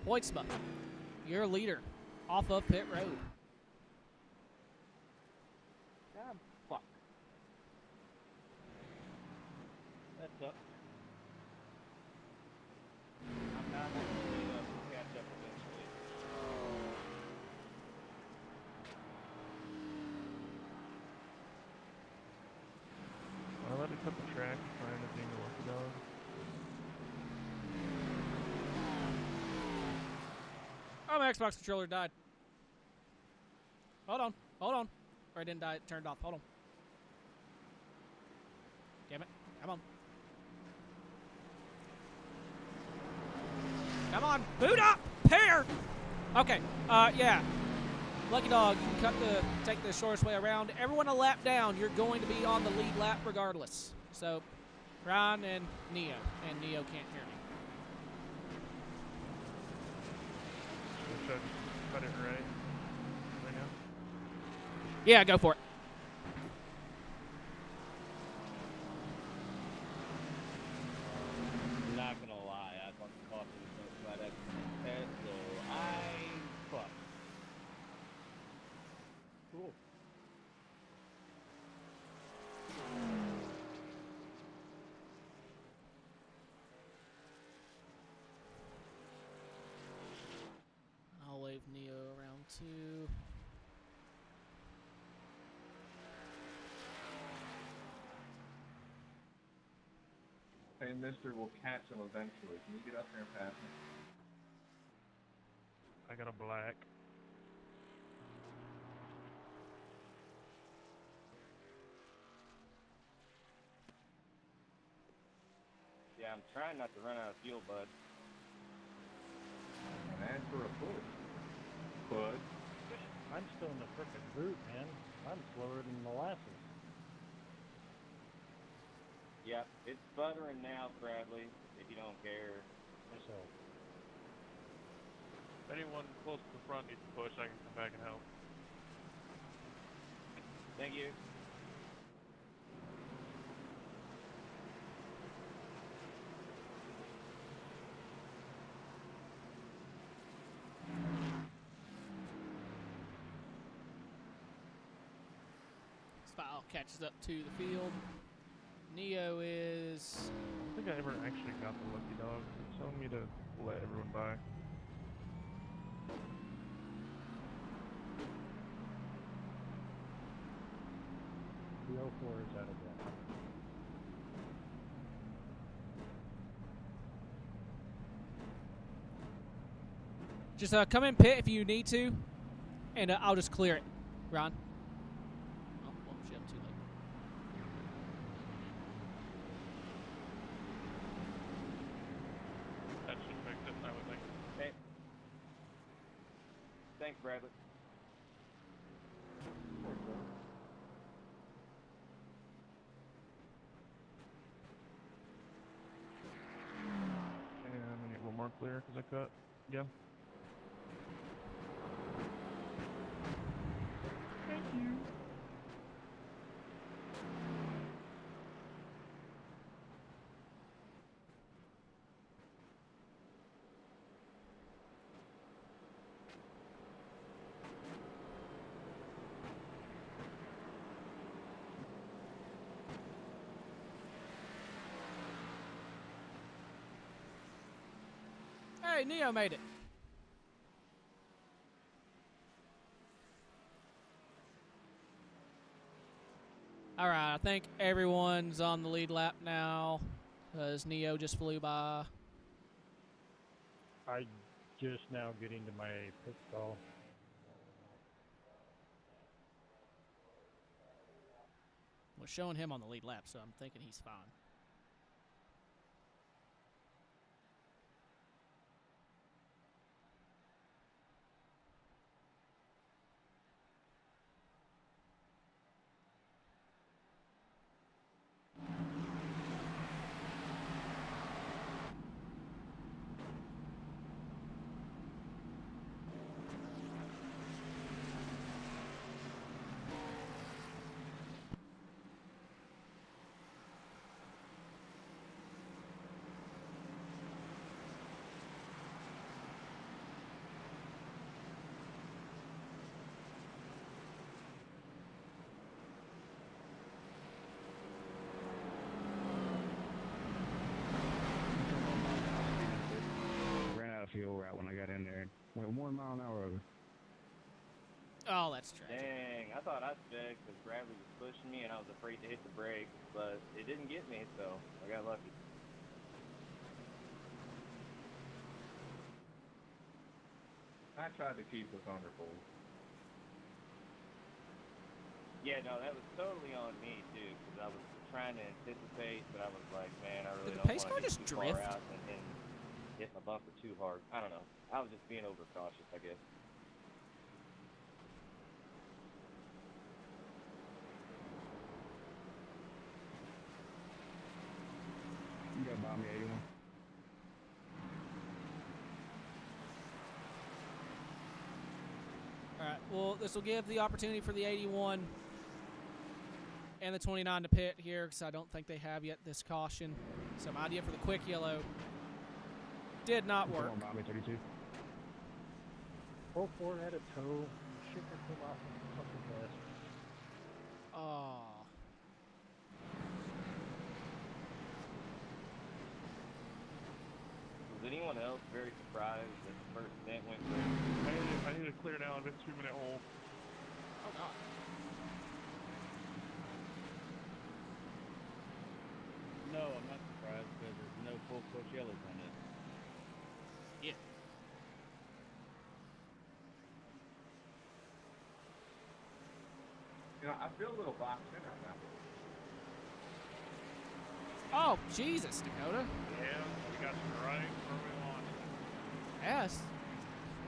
[SPEAKER 1] Hoytsma, your leader, off of pit road.
[SPEAKER 8] Ah, fuck.
[SPEAKER 1] My Xbox controller died. Hold on. Or it didn't die, it turned off. Hold on. Damn it. Come on. Come on. Boot up! Pair! Okay. Yeah. Lucky Dog, you can take the shortest way around. Everyone a lap down. You're going to be on the lead lap regardless. So, Ron and Neo. And Neo can't hear me.
[SPEAKER 2] Should I just cut it right now?
[SPEAKER 1] Yeah, go for it.
[SPEAKER 6] Not gonna lie, I thought the cost was about X head, so I fucked. Cool.
[SPEAKER 1] I'll wave Neo around too.
[SPEAKER 9] Hey, mister, we'll catch him eventually. Can you get up there and pass him?
[SPEAKER 2] I got a black.
[SPEAKER 6] Yeah, I'm trying not to run out of fuel, bud.
[SPEAKER 9] And ask for a push. Bud.
[SPEAKER 3] I'm still in the frickin' boot, man. I'm slower than molasses.
[SPEAKER 6] Yep, it's sputtering now, Bradley, if you don't care.
[SPEAKER 3] So,
[SPEAKER 2] If anyone close to the front needs to push, I can come back and help.
[SPEAKER 6] Thank you.
[SPEAKER 1] Spile catches up to the field. Neo is...
[SPEAKER 2] I don't think I ever actually got the lucky dog. It's telling me to let everyone by.
[SPEAKER 3] the 04 is out of that.
[SPEAKER 1] Just come in pit if you need to, and I'll just clear it. Ron? Oh, well, shit, I'm too late.
[SPEAKER 2] That should fix it, I would think.
[SPEAKER 6] Hey. Thanks, Bradley.
[SPEAKER 2] And I need a little more clear because I cut. Yeah. Thank you.
[SPEAKER 1] Hey, Neo made it. All right, I think everyone's on the lead lap now because Neo just flew by.
[SPEAKER 3] I just now getting to my pit stall.
[SPEAKER 1] We're showing him on the lead lap, so I'm thinking he's fine.
[SPEAKER 10] Ran out of fuel right when I got in there. Went 1 mile an hour over.
[SPEAKER 1] Oh, that's tragic.
[SPEAKER 6] Dang, I thought I sped because Bradley was pushing me and I was afraid to hit the brakes, but it didn't get me, so I got lucky.
[SPEAKER 9] I tried to keep us under pole.
[SPEAKER 6] Yeah, no, that was totally on me too, because I was trying to anticipate, but I was like, man, I really
[SPEAKER 1] Did the
[SPEAKER 6] don't
[SPEAKER 1] pace
[SPEAKER 6] want
[SPEAKER 1] car
[SPEAKER 6] to get
[SPEAKER 1] just
[SPEAKER 6] too
[SPEAKER 1] drift?
[SPEAKER 6] far out and then hit my bumper too hard. I don't know. I was just being overcautious, I guess.
[SPEAKER 10] You got by me, 81.
[SPEAKER 1] All right. Well, this will give the opportunity for the 81 and the 29 to pit here, because I don't think they have yet this caution. So my idea for the quick yellow did not work.
[SPEAKER 10] Come on, by me, 32.
[SPEAKER 3] Full Ford had a tow. Shit that came off of the fucking gas.
[SPEAKER 1] Oh.
[SPEAKER 6] Was anyone else very surprised that the first stint went through?
[SPEAKER 2] I need to clear down this 2-minute hole.
[SPEAKER 1] Oh, God.
[SPEAKER 7] No, I'm not surprised because there's no full coach yellows on it.
[SPEAKER 9] You know, I feel a little boxed in right now.
[SPEAKER 1] Oh, Jesus, Dakota.
[SPEAKER 2] Yeah, we got you right where we launched.
[SPEAKER 1] Yes.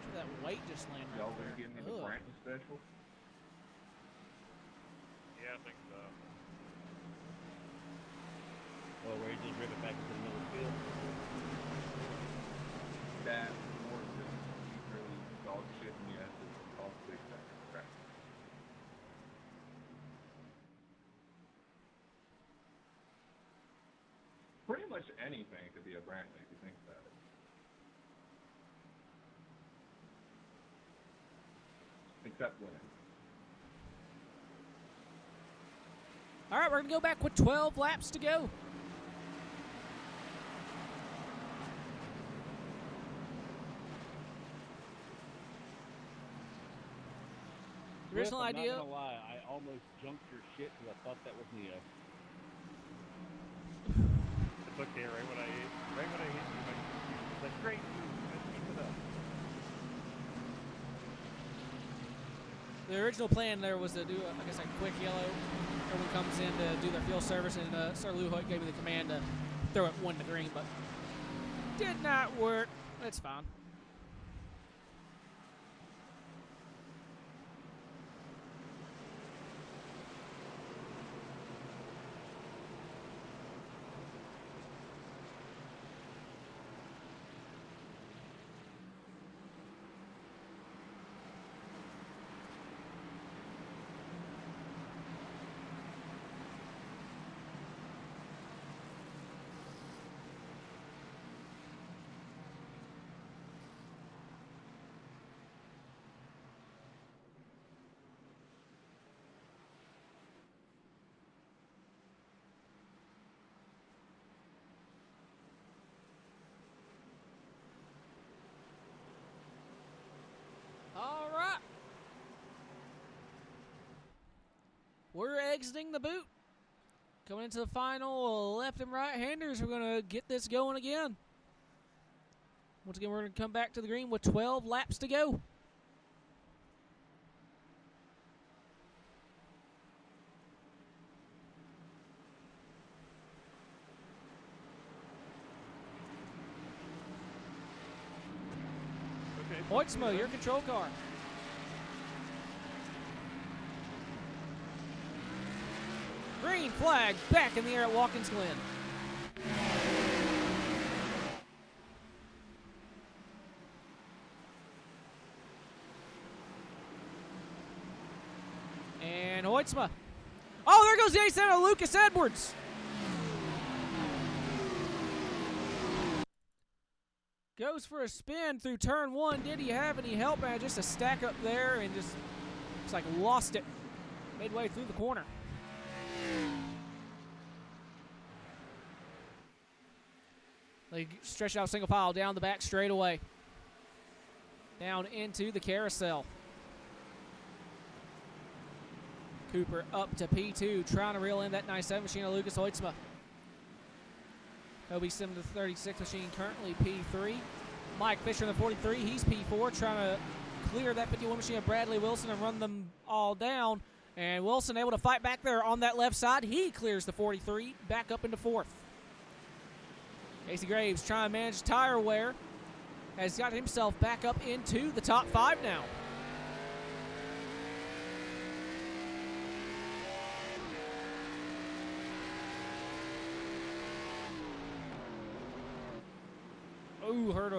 [SPEAKER 1] Sure that weight just landed
[SPEAKER 9] Y'all
[SPEAKER 1] right
[SPEAKER 9] gonna
[SPEAKER 1] there.
[SPEAKER 9] give me the
[SPEAKER 1] Ugh.
[SPEAKER 9] Branton special?
[SPEAKER 2] Yeah, I think so.
[SPEAKER 7] Well, where you just rip it back into the middle of the field.
[SPEAKER 9] That or just really dog shit me as a off 6 seconds. Crap. Pretty much anything could be a Brantley if you think about it. Except winning.
[SPEAKER 1] All right, we're going to go back with 12 laps to go. The original
[SPEAKER 7] Cliff,
[SPEAKER 1] idea.
[SPEAKER 7] I'm not gonna lie, I almost junked your shit because I thought that was Neo.
[SPEAKER 2] It's okay, right when I hit you, like great move, let's keep it up.
[SPEAKER 1] The original plan there was to do, like I said, quick yellow. Everyone comes in to do their field service, and Sir Luhoit gave me the command to throw it one to green, but did not work. That's fine. All right. We're exiting the boot. Coming into the final left and right handers. We're going to get this going again. Once again, we're going to come back to the green with 12 laps to go.
[SPEAKER 2] Okay,
[SPEAKER 1] Hoytsma, your control car. Green flag back in the air at Watkins Glen. And Hoytsma. Oh, there goes the ace out of Lucas Edwards. Goes for a spin through turn one. Did he have any help? Man, just a stack up there and just looks like lost it midway through the corner. They stretch out single file down the back straightaway. Down into the carousel. Cooper up to P2, trying to reel in that 97 machine of Lucas Hoytsma. Kobe Sim, the 36 machine, currently P3. Mike Fisher in the 43, he's P4, trying to clear that 51 machine of Bradley Wilson and run them all down. And Wilson able to fight back there on that left side. He clears the 43, back up into 4th. Casey Graves trying to manage tire wear. Has got himself back up into the top 5 now. Ooh, heard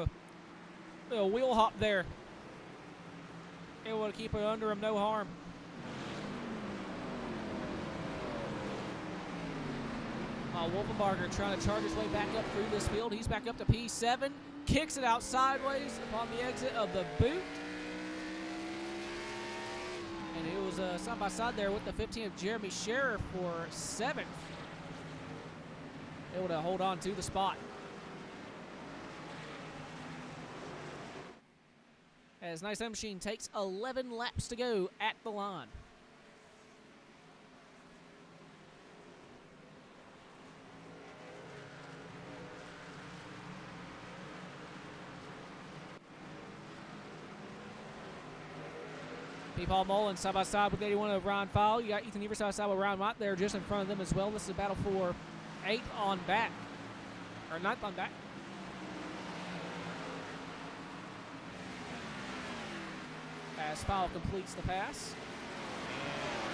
[SPEAKER 1] a wheel hop there. Able to keep it under him, no harm. Wolfenbarger trying to charge his way back up through this field. He's back up to P7. Kicks it out sideways upon the exit of the boot. And it was side by side there with the 15 of Jeremy Scherer for 7th. Able to hold on to the spot. As Nice M Machine takes 11 laps to go at the line. Paul Mullen side by side with 81 of Ryan Fowle. You got Ethan Evers side by side with Ryan Mott there just in front of them as well. This is a battle for 8th on back, or 9th on back. As Fowle completes the pass.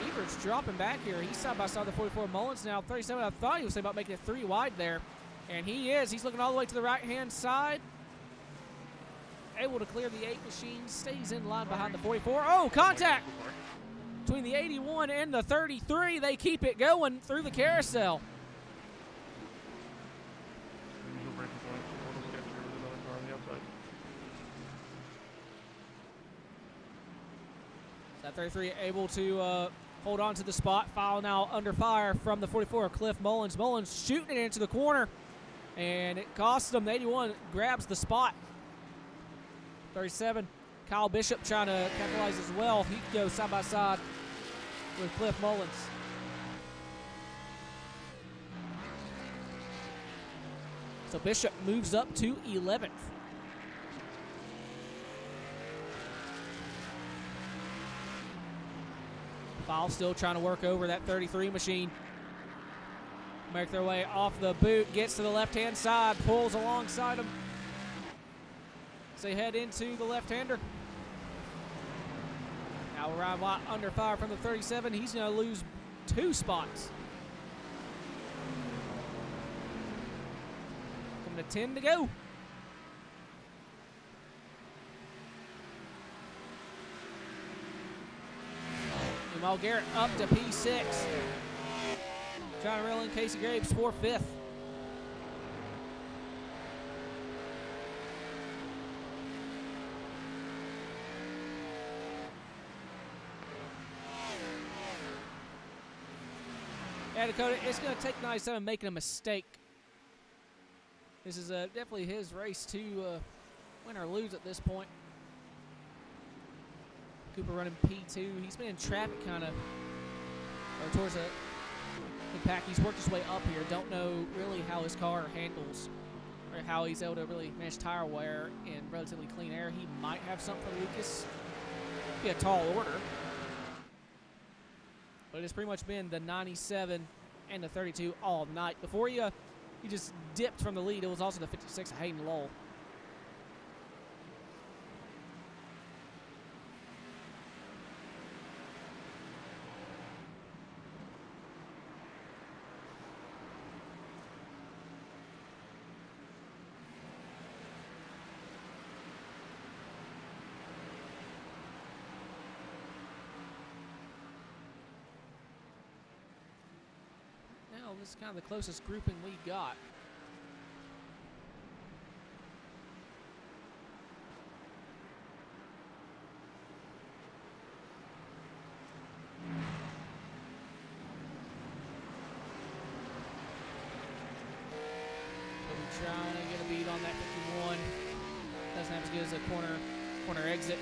[SPEAKER 1] And Evers dropping back here. He's side by side with the 44. Mullins now 37. I thought he was about making it 3 wide there. And he is. He's looking all the way to the right-hand side. Able to clear the 8 machine, stays in line behind the 44. Oh, contact between the 81 and the 33. They keep it going through the carousel. That 33 able to hold on to the spot. Foul now under fire from the 44, Cliff Mullins. Mullins shooting it into the corner, and it costs them. The 81 grabs the spot. 37, Kyle Bishop trying to capitalize as well. He can go side by side with Cliff Mullins. So Bishop moves up to 11th. Foul still trying to work over that 33 machine. Make their way off the boot, gets to the left-hand side, pulls alongside him. They head into the left-hander. Now Ryan Watt under fire from the 37. He's going to lose 2 spots. Coming to 10 to go. Jamal Garrett up to P6. Trying to reel in Casey Graves for 5th. Yeah, Dakota, it's going to take 97 making a mistake. This is definitely his race to win or lose at this point. Cooper running P2. He's been in traffic kind of, or towards the pack. He's worked his way up here. Don't know really how his car handles or how he's able to really manage tire wear in relatively clean air. He might have something for Lucas. Be a tall order. But it's pretty much been the 97 and the 32 all night. Before he just dipped from the lead, it was also the 56 of Hayden Lowell. This is kind of the closest grouping we got. Trying to get a beat on that 51. Doesn't have as good as a corner exit.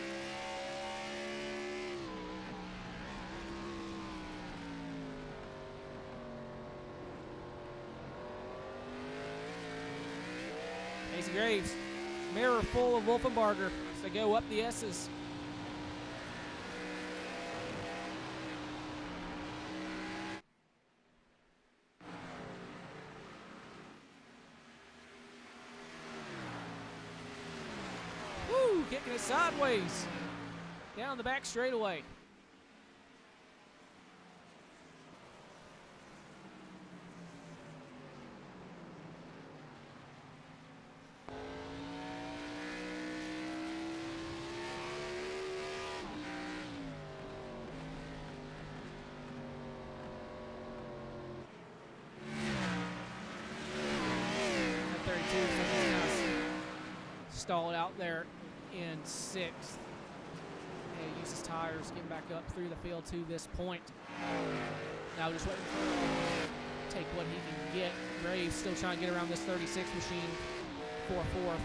[SPEAKER 1] Casey Graves, mirror full of Wolfenbarger. So go up the S's. it's sideways down the back straightaway. Stalled out there in 6th. He uses tires, getting back up through the field to this point. Now just waiting for take what he can get. Graves still trying to get around this 36 machine for 4th.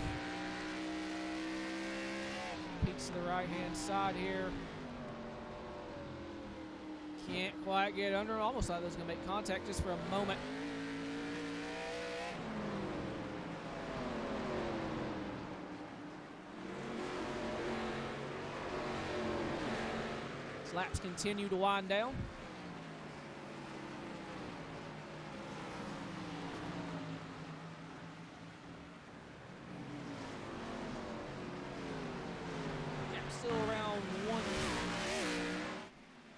[SPEAKER 1] Peeks to the right-hand side here. Can't quite get under. Almost thought it was going to make contact just for a moment. Laps continue to wind down. Yeah, still around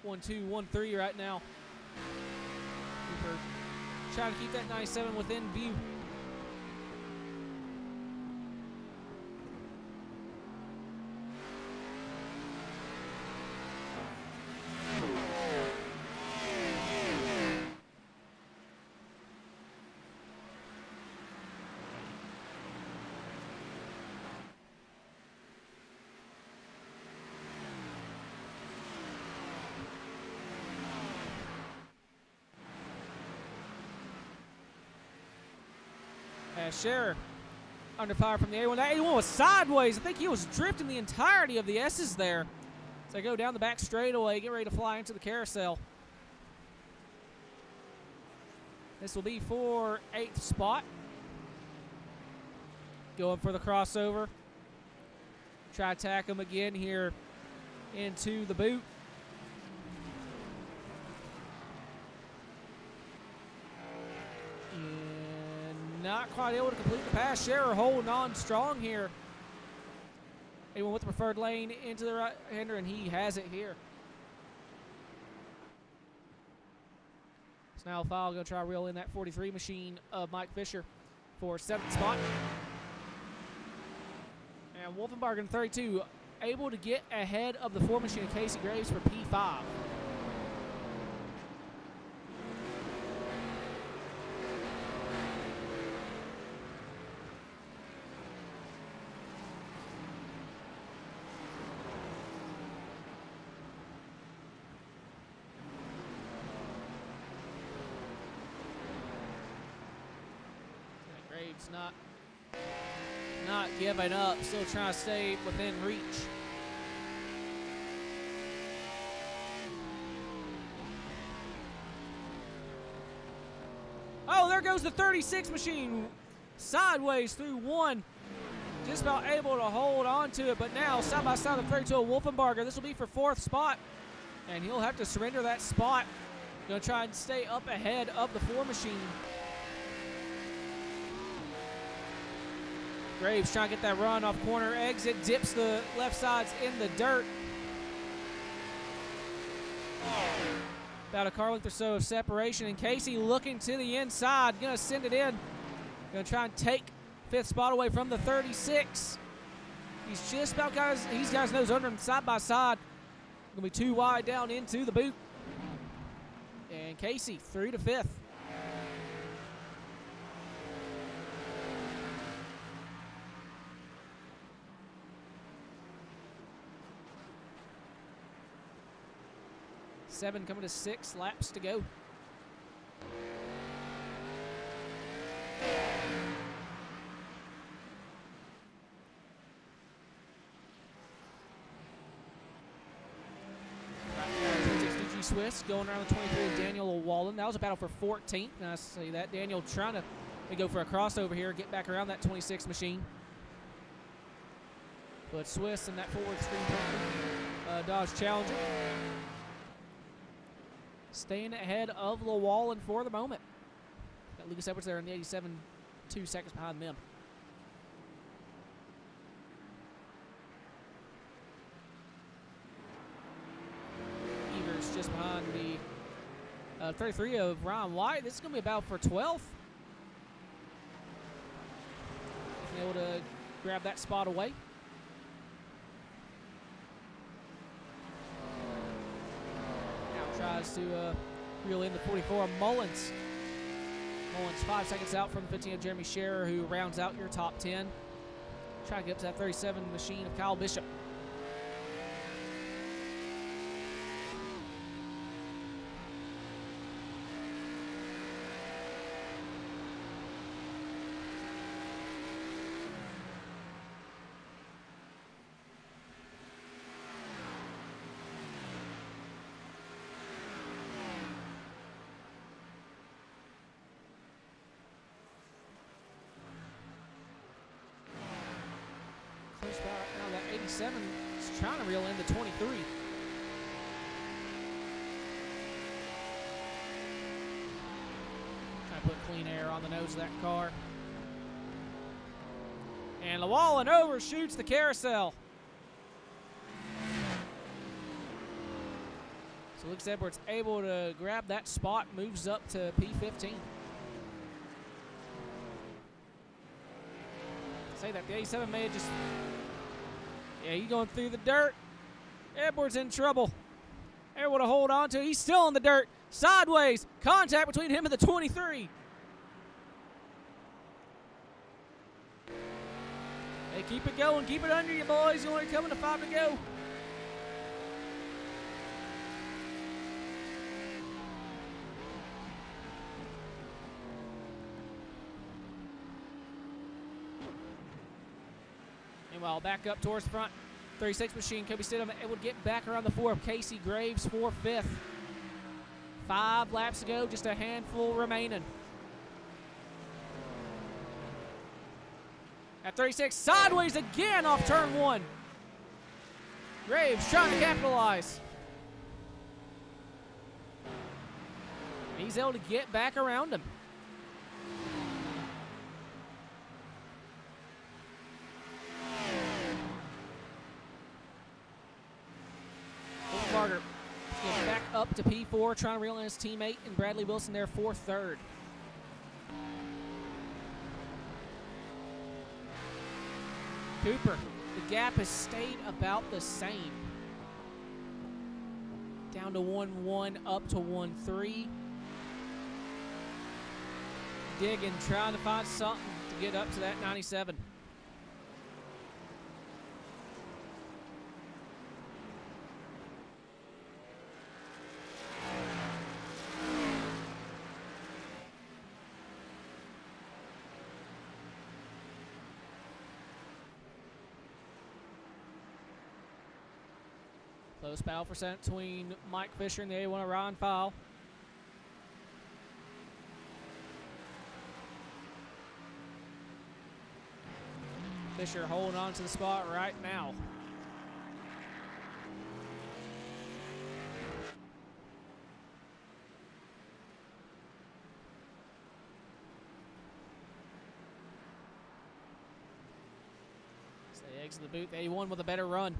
[SPEAKER 1] 1-2, 1-3 right now. Cooper trying to keep that 97 within view. Scherer under fire from the A1. That A1 was sideways. I think he was drifting the entirety of the S's there. So they go down the back straightaway, get ready to fly into the carousel. This will be for 8th spot. Going for the crossover. Try to attack him again here into the boot. Not quite able to complete the pass. Scherer holding on strong here. Anyone with the preferred lane into the right-hander, and he has it here. So now Fowl going to try to reel in that 43 machine of Mike Fisher for 7th spot. And Wolfenbarger in 32 able to get ahead of the 4 machine of Casey Graves for P5. Graves not giving up, still trying to stay within reach. Oh, there goes the 36 machine sideways through 1. Just about able to hold on to it, but now side by side of 32 Wolfenbarger. This will be for 4th spot, and he'll have to surrender that spot. Going to try and stay up ahead of the 4 machine. Graves trying to get that run off corner exit, dips the left sides in the dirt. About a car length or so of separation, and Casey looking to the inside, gonna send it in. Gonna try and take 5th spot away from the 36. He's just about he's got his nose under him side by side. Gonna be too wide down into the boot. And Casey through to 5th. Seven coming to 6 laps to go. DG Swiss going around the 23 of Daniel Wallen. That was a battle for 14th. Nice to see that. Daniel trying to go for a crossover here, get back around that 26 machine. But Swiss in that forward screen Dodge Challenger. Staying ahead of Lewallen for the moment. Got Lucas Edwards there in the 87, 2 seconds behind them. points just behind the 33 of Ryan White. This is going to be a battle for 12th. Being able to grab that spot away. Now tries to reel in the 44 of Mullins. Mullins 5 seconds out from the 15 of Jeremy Scherer, who rounds out your top 10. Try to get up to that 37 machine of Kyle Bishop. Close by right now, that 87 is trying to reel in the 23. Trying to put clean air on the nose of that car. And Llewellyn overshoots the carousel. So Lucas Edwards able to grab that spot, moves up to P15. Say that the 87 may have just, yeah, he's going through the dirt. Edwards in trouble. Able to hold on to it. He's still in the dirt. Sideways. Contact between him and the 23. Hey, keep it going. Keep it under you, boys. You only coming to 5 to go. Meanwhile, back up towards the front. 36 machine. Kobe Stidham able to get back around the 4 of Casey Graves for 5th. 5 laps to go. Just a handful remaining. At 36, sideways again off turn 1. Graves trying to capitalize. He's able to get back around him. Barger getting back up to P4, trying to reel in his teammate, and Bradley Wilson there for 3rd. Cooper, the gap has stayed about the same. Down to 1-1, up to 1-3. Digging, trying to find something to get up to that 97. Close battle for center between Mike Fisher and the A1 of Ryan Fowle. Fisher holding on to the spot right now. So they exit the boot. The A1 with a better run.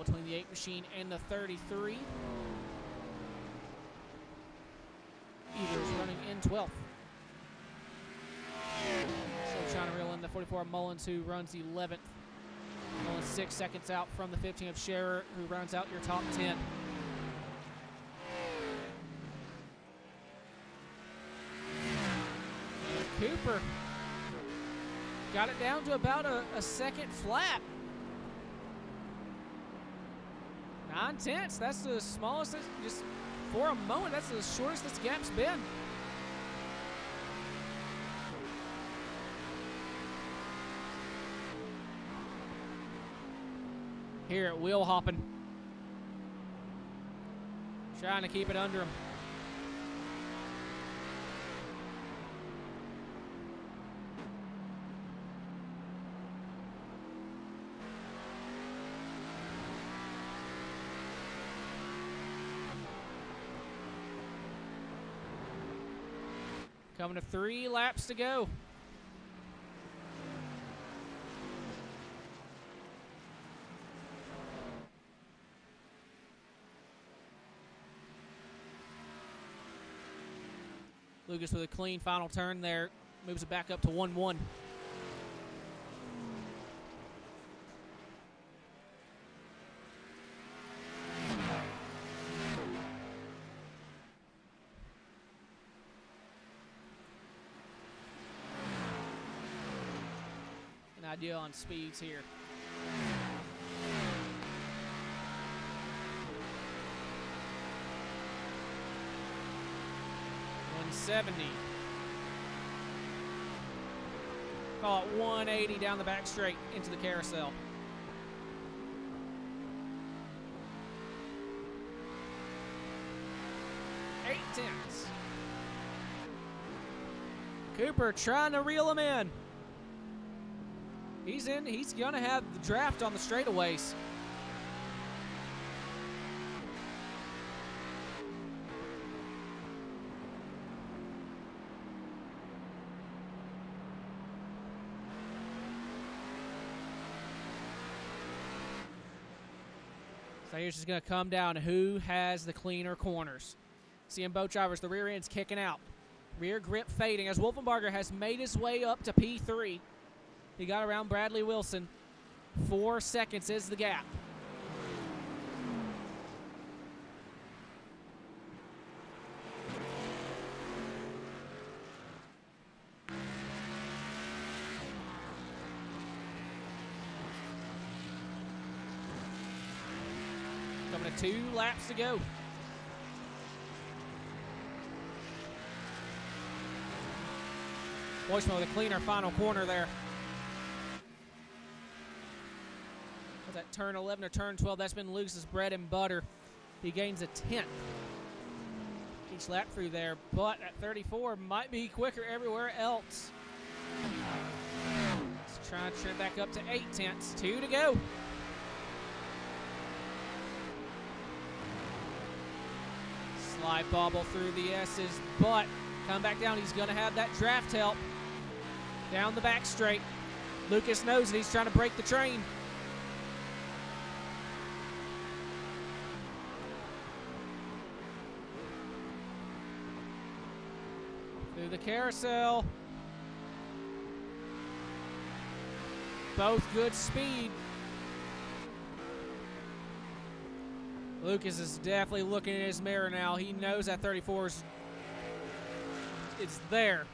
[SPEAKER 1] Between the 8 machine and the 33. Evers running in 12th. Still trying to reel in the 44 Mullins, who runs 11th. Mullins 6 seconds out from the 15 of Scherer, who rounds out your top 10. And Cooper got it down to about a second flat. 9/10. That's the smallest, just for a moment, that's the shortest this gap's been. Here at wheel hopping. Trying to keep it under him. Coming to 3 laps to go. Lucas with a clean final turn there. Moves it back up to 1-1. An idea on speeds here. $170. Call it 180 down the back straight into the carousel. Eight tenths. Cooper trying to reel him in. He's in. He's going to have the draft on the straightaways. So here's just going to come down to who has the cleaner corners. Seeing both drivers, the rear end's kicking out. Rear grip fading as Wolfenbarger has made his way up to P3. He got around Bradley Wilson. 4 seconds is the gap. Coming to 2 laps to go. Boyschman with a cleaner final corner there. Was that turn 11 or turn 12? That's been Lucas's bread and butter. He gains a 10th each lap through there, but at 34 might be quicker everywhere else. Let's try and trim back up to 8 tenths. 2 to go. Slide bobble through the S's, but come back down. He's going to have that draft help down the back straight. Lucas knows it. He's trying to break the train. Through the carousel. Both good speed. Lucas is definitely looking in his mirror now. He knows that 34 is it's there.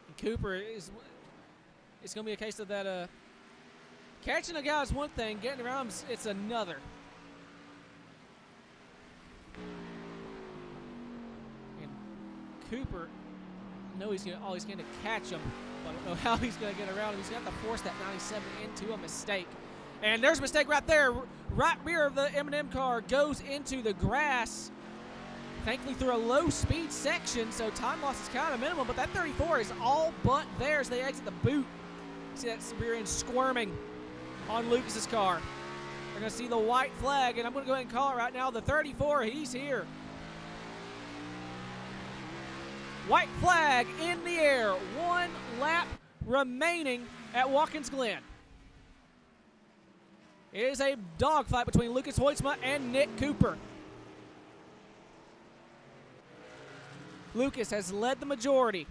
[SPEAKER 1] And Cooper is. It's going to be a case of that. Catching a guy is one thing. Getting around him, it's another. Cooper, I know he's going to catch him, but I don't know how he's going to get around him. He's going to have to force that 97 into a mistake. And there's a mistake right there. Right rear of the M&M car goes into the grass. Thankfully through a low-speed section, so time loss is kind of minimal, but that 34 is all but there as they exit the boot. See that rear end squirming on Lucas's car. We're going to see the white flag, and I'm going to go ahead and call it right now. The 34, he's here. White flag in the air. 1 lap remaining at Watkins Glen. It is a dogfight between Lucas Hoytsma and Nick Cooper. Lucas has led the majority.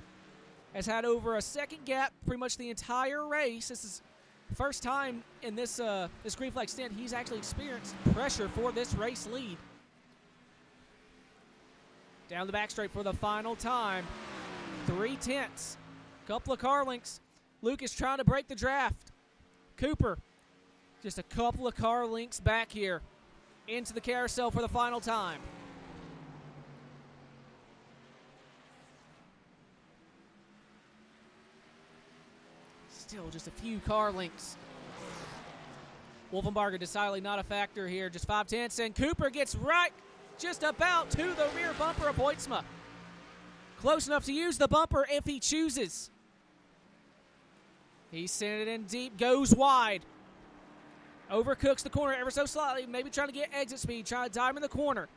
[SPEAKER 1] Has had over a second gap pretty much the entire race. This is the first time in this green flag stint he's actually experienced pressure for this race lead. Down the back straight for the final time. 3 tenths. Couple of car lengths. Lucas trying to break the draft. Cooper just a couple of car lengths back here into the carousel for the final time. Still just a few car lengths. Wolfenbarger decidedly not a factor here. Just 5/10, and Cooper gets right just about to the rear bumper of Hoytsma. Close enough to use the bumper if he chooses. He sent it in deep, goes wide. Overcooks the corner ever so slightly, maybe trying to get exit speed, trying to dive in the corner.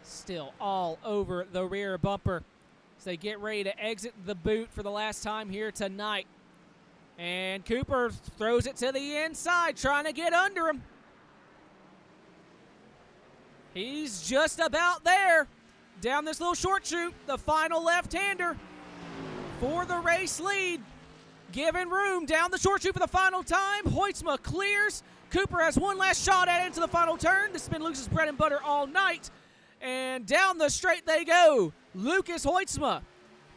[SPEAKER 1] Still all over the rear bumper as they get ready to exit the boot for the last time here tonight. And Cooper throws it to the inside, trying to get under him. He's just about there. Down this little short chute, the final left-hander for the race lead. Giving room down the short chute for the final time. Hoytsma clears. Cooper has one last shot at it into the final turn. This has been Lucas's bread and butter all night. And down the straight they go. Lucas Hoytsma,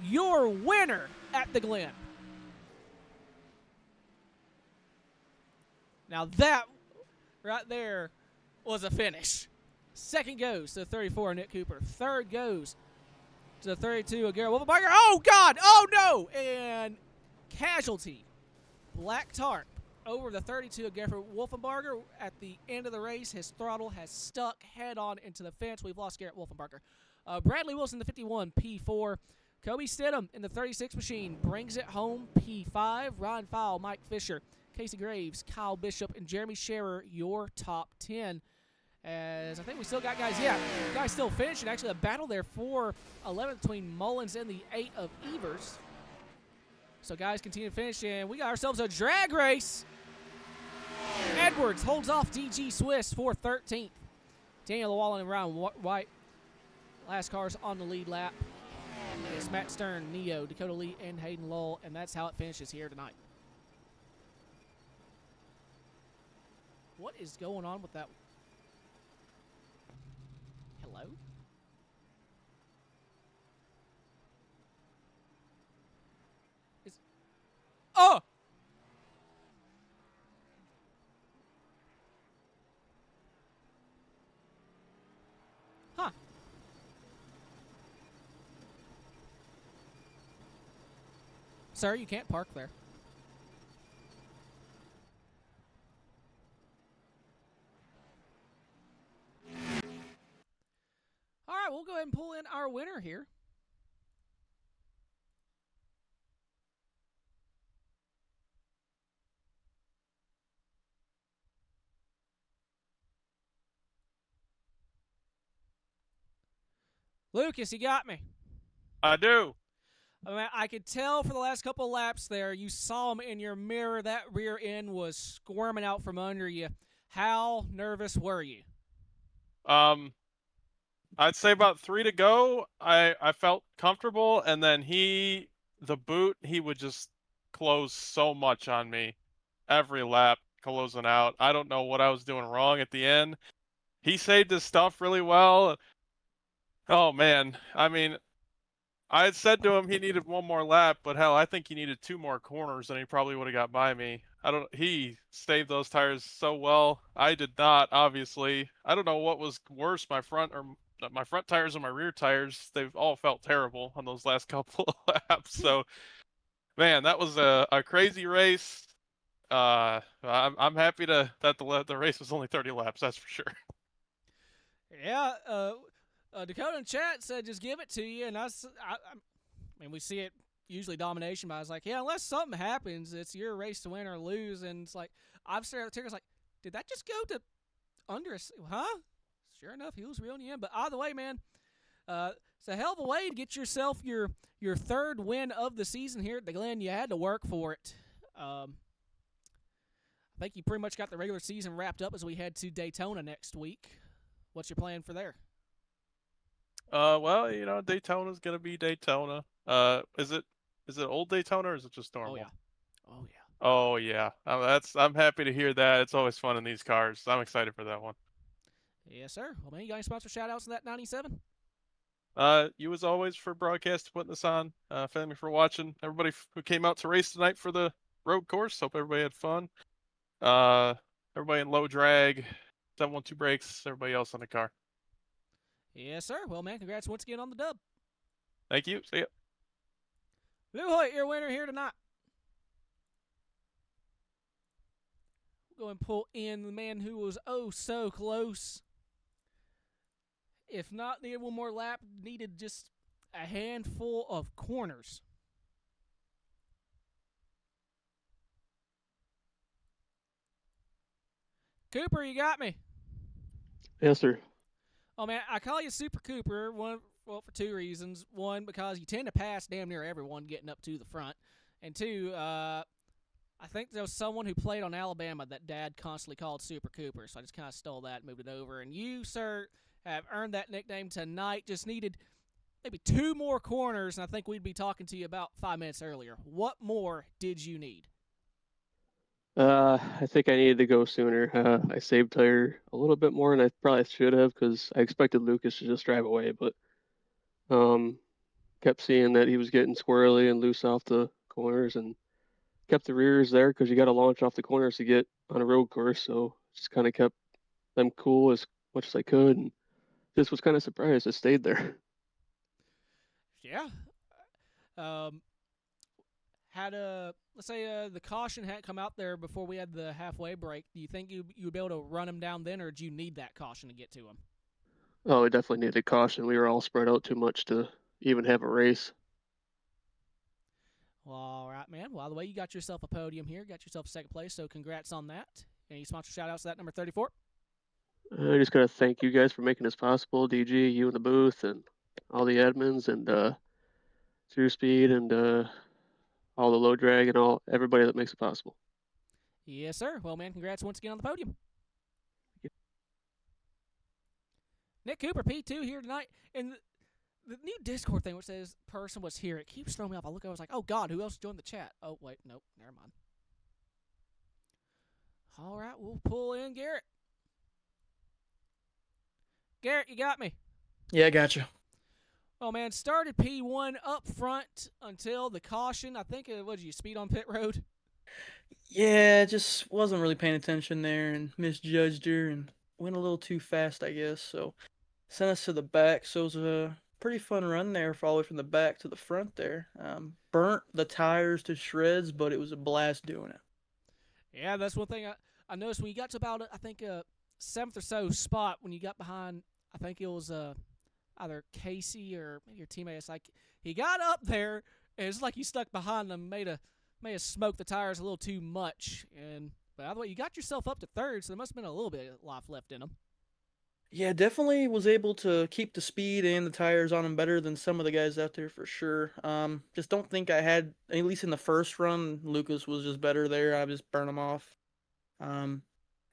[SPEAKER 1] your winner at the Glen. Now that right there was a finish. Second goes to the 34, Nick Cooper. Third goes to the 32 of Garrett Wolfenbarger. Oh, God! Oh, no! And casualty. Black tarp over the 32 of Garrett Wolfenbarger. At the end of the race, his throttle has stuck head-on into the fence. We've lost Garrett Wolfenbarger. Bradley Wilson, the 51, P4. Kobe Stidham in the 36 machine brings it home, P5. Ryan Fowle, Mike Fisher, Casey Graves, Kyle Bishop, and Jeremy Scherer, your top 10. As I think we still got guys, guys still finishing. Actually, a battle there for 11th between Mullins and the 8 of Evers. So guys continue to finish, and we got ourselves a drag race. Edwards holds off DG Swiss for 13th. Daniel Llewellyn and Ryan White, last cars on the lead lap. It's Matt Stern, Neo, Dakota Lee, and Hayden Lowell, and that's how it finishes here tonight. What is going on with that? Hello? Oh! Huh. Sir, you can't park there. All right, we'll go ahead and pull in our winner here. Lucas, you got me.
[SPEAKER 2] I do.
[SPEAKER 1] I mean, I could tell for the last couple of laps there, you saw him in your mirror. That rear end was squirming out from under you. How nervous were you?
[SPEAKER 2] I'd say about 3 to go. I felt comfortable, and then the boot, he would just close so much on me every lap, closing out. I don't know what I was doing wrong at the end. He saved his stuff really well. Oh, man. I mean, I had said to him he needed one more lap, but hell, I think he needed 2 more corners, and he probably would have got by me. He saved those tires so well. I did not, obviously. I don't know what was worse, my front tires or my rear tires. They've all felt terrible on those last couple of laps. So, man, that was a crazy race. I'm happy that the race was only 30 laps. That's for sure.
[SPEAKER 1] Yeah, Dakota in chat said just give it to you, and I mean, we see it usually domination, but I was like, yeah, unless something happens, it's your race to win or lose, and it's like, I've stared at the ticker, like, did that just go to under a, huh? Sure enough, he was real in the end, but either way, man, it's a hell of a way to get yourself your third win of the season here at the Glen. You had to work for it. I think you pretty much got the regular season wrapped up as we head to Daytona next week. What's your plan for there?
[SPEAKER 2] Well, Daytona's gonna be Daytona. Is it old Daytona or is it just normal?
[SPEAKER 1] Oh yeah. Oh yeah.
[SPEAKER 2] Oh yeah. I'm happy to hear that. It's always fun in these cars. I'm excited for that one.
[SPEAKER 1] Yes, sir. Well, man, you got any sponsor shout-outs in that 97?
[SPEAKER 2] You as always for broadcast putting this on. Family for watching. Everybody who came out to race tonight for the road course. Hope everybody had fun. Everybody in low drag. 712 brakes. Everybody else in the car.
[SPEAKER 1] Yes, sir. Well, man, congrats once again on the dub.
[SPEAKER 2] Thank you. See ya.
[SPEAKER 1] Blue Hoyt, your winner here tonight. We'll go and pull in the man who was oh so close. If not, needed one more lap, needed just a handful of corners. Cooper, you got me.
[SPEAKER 11] Yes, sir.
[SPEAKER 1] Oh, man, I call you Super Cooper, for two reasons. One, because you tend to pass damn near everyone getting up to the front. And two, I think there was someone who played on Alabama that Dad constantly called Super Cooper, so I just kind of stole that and moved it over. And you, sir, have earned that nickname tonight. Just needed maybe 2 more corners, and I think we'd be talking to you about 5 minutes earlier. What more did you need?
[SPEAKER 11] I think I needed to go sooner. I saved tire a little bit more than I probably should have because I expected Lucas to just drive away, but kept seeing that he was getting squirrely and loose off the corners and kept the rears there because you got to launch off the corners to get on a road course. So just kind of kept them cool as much as I could, and just was kind of surprised I stayed there.
[SPEAKER 1] Yeah. Let's say the caution hadn't come out there before we had the halfway break. Do you think you would be able to run him down then, or do you need that caution to get to him?
[SPEAKER 11] Oh, we definitely needed caution. We were all spread out too much to even have a race.
[SPEAKER 1] Well, all right, man. Well, the way you got yourself a podium here, got yourself a second place, so congrats on that. Any sponsor shout-outs to that number 34?
[SPEAKER 11] I just gotta thank you guys for making this possible, DG, you in the booth, and all the admins, and True Speed, and all the low drag, and all everybody that makes it possible.
[SPEAKER 1] Yes, sir. Well, man, congrats once again on the podium. Nick Cooper, P2 here tonight. And the new Discord thing which says person was here, it keeps throwing me off. I was like, oh, God, who else joined the chat? Oh, wait, nope, never mind. All right, we'll pull in Garrett. Garrett, you got me.
[SPEAKER 12] Yeah, I got you.
[SPEAKER 1] Oh, man, started P1 up front until the caution. I think, what did you, speed on pit road?
[SPEAKER 12] Yeah, just wasn't really paying attention there and misjudged her and went a little too fast, I guess. So sent us to the back. So it was a pretty fun run there for all the way from the back to the front there. Burnt the tires to shreds, but it was a blast doing it.
[SPEAKER 1] Yeah, that's one thing I noticed when you got to about, I think, 7th or so spot when you got behind, I think it was either Casey or maybe your teammate. It's like he got up there, and it's like you stuck behind them, may have smoked the tires a little too much. And by the way, you got yourself up to 3rd, so there must have been a little bit of life left in them.
[SPEAKER 12] Yeah, definitely was able to keep the speed and the tires on them better than some of the guys out there for sure. Just don't think I had, at least in the first run, Lucas was just better there. I just burned him off. And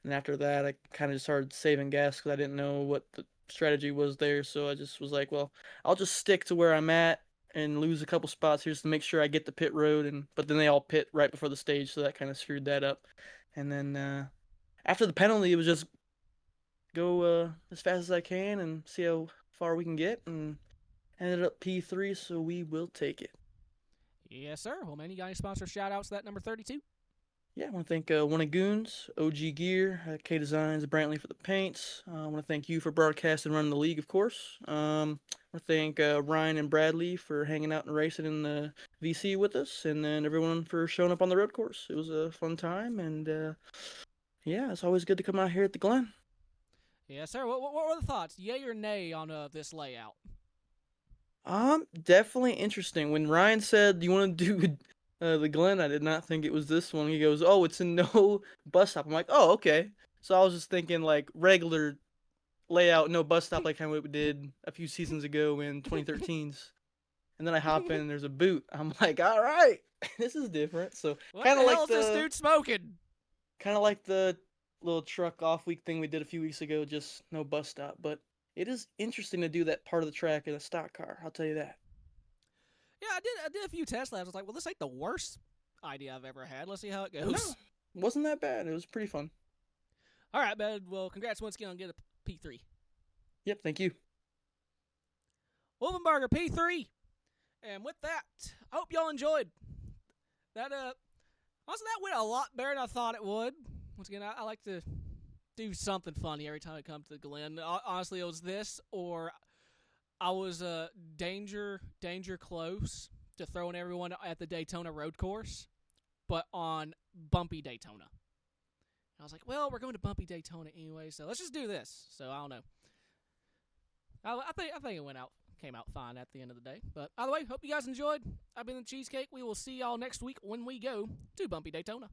[SPEAKER 12] after that, I kind of just started saving gas because I didn't know what the strategy was there. So I just was like, well, I'll just stick to where I'm at and lose a couple spots here just to make sure I get the pit road. But then they all pit right before the stage, so that kind of screwed that up. And then after the penalty, it was just go as fast as I can and see how far we can get, and ended up P3, so we will take it.
[SPEAKER 1] Yes, sir. Well, man, you got any sponsor shout-outs to that number 32?
[SPEAKER 12] Yeah, I want to thank One Goons, OG Gear, K Designs, Brantley for the paints. I want to thank you for broadcasting and running the league, of course. I want to thank Ryan and Bradley for hanging out and racing in the VC with us, and then everyone for showing up on the road course. It was a fun time, and yeah, it's always good to come out here at the Glen.
[SPEAKER 1] Yes, sir. What were the thoughts? Yay or nay on this layout?
[SPEAKER 12] Definitely interesting. When Ryan said you want to do the Glen, I did not think it was this one. He goes, "Oh, it's a no bus stop." I'm like, "Oh, okay." So I was just thinking like regular layout, no bus stop, like how we did a few seasons ago in 2013's. And then I hop in and there's a boot. I'm like, "All right, this is different." So
[SPEAKER 1] kind of like this dude smoking.
[SPEAKER 12] Kind of like the little truck off week thing we did a few weeks ago, just no bus stop. But it is interesting to do that part of the track in a stock car, I'll tell you that.
[SPEAKER 1] Yeah, I did a few test laps. I was like, well, this ain't the worst idea I've ever had. Let's see how it goes.
[SPEAKER 12] No, wasn't that bad. It was pretty fun.
[SPEAKER 1] All right, man. Well, congrats once again on getting a P3.
[SPEAKER 12] Yep, thank you.
[SPEAKER 1] Wolfenbarger, P3. And with that, I hope y'all enjoyed. That, honestly, that went a lot better than I thought it would. Once again, I like to do something funny every time I come to Glen. Honestly, it was this, or I was danger close to throwing everyone at the Daytona road course, but on bumpy Daytona. I was like, well, we're going to bumpy Daytona anyway, so let's just do this. So I don't know. I think it came out fine at the end of the day. But either way, hope you guys enjoyed. I've been the Cheesecake. We will see y'all next week when we go to bumpy Daytona.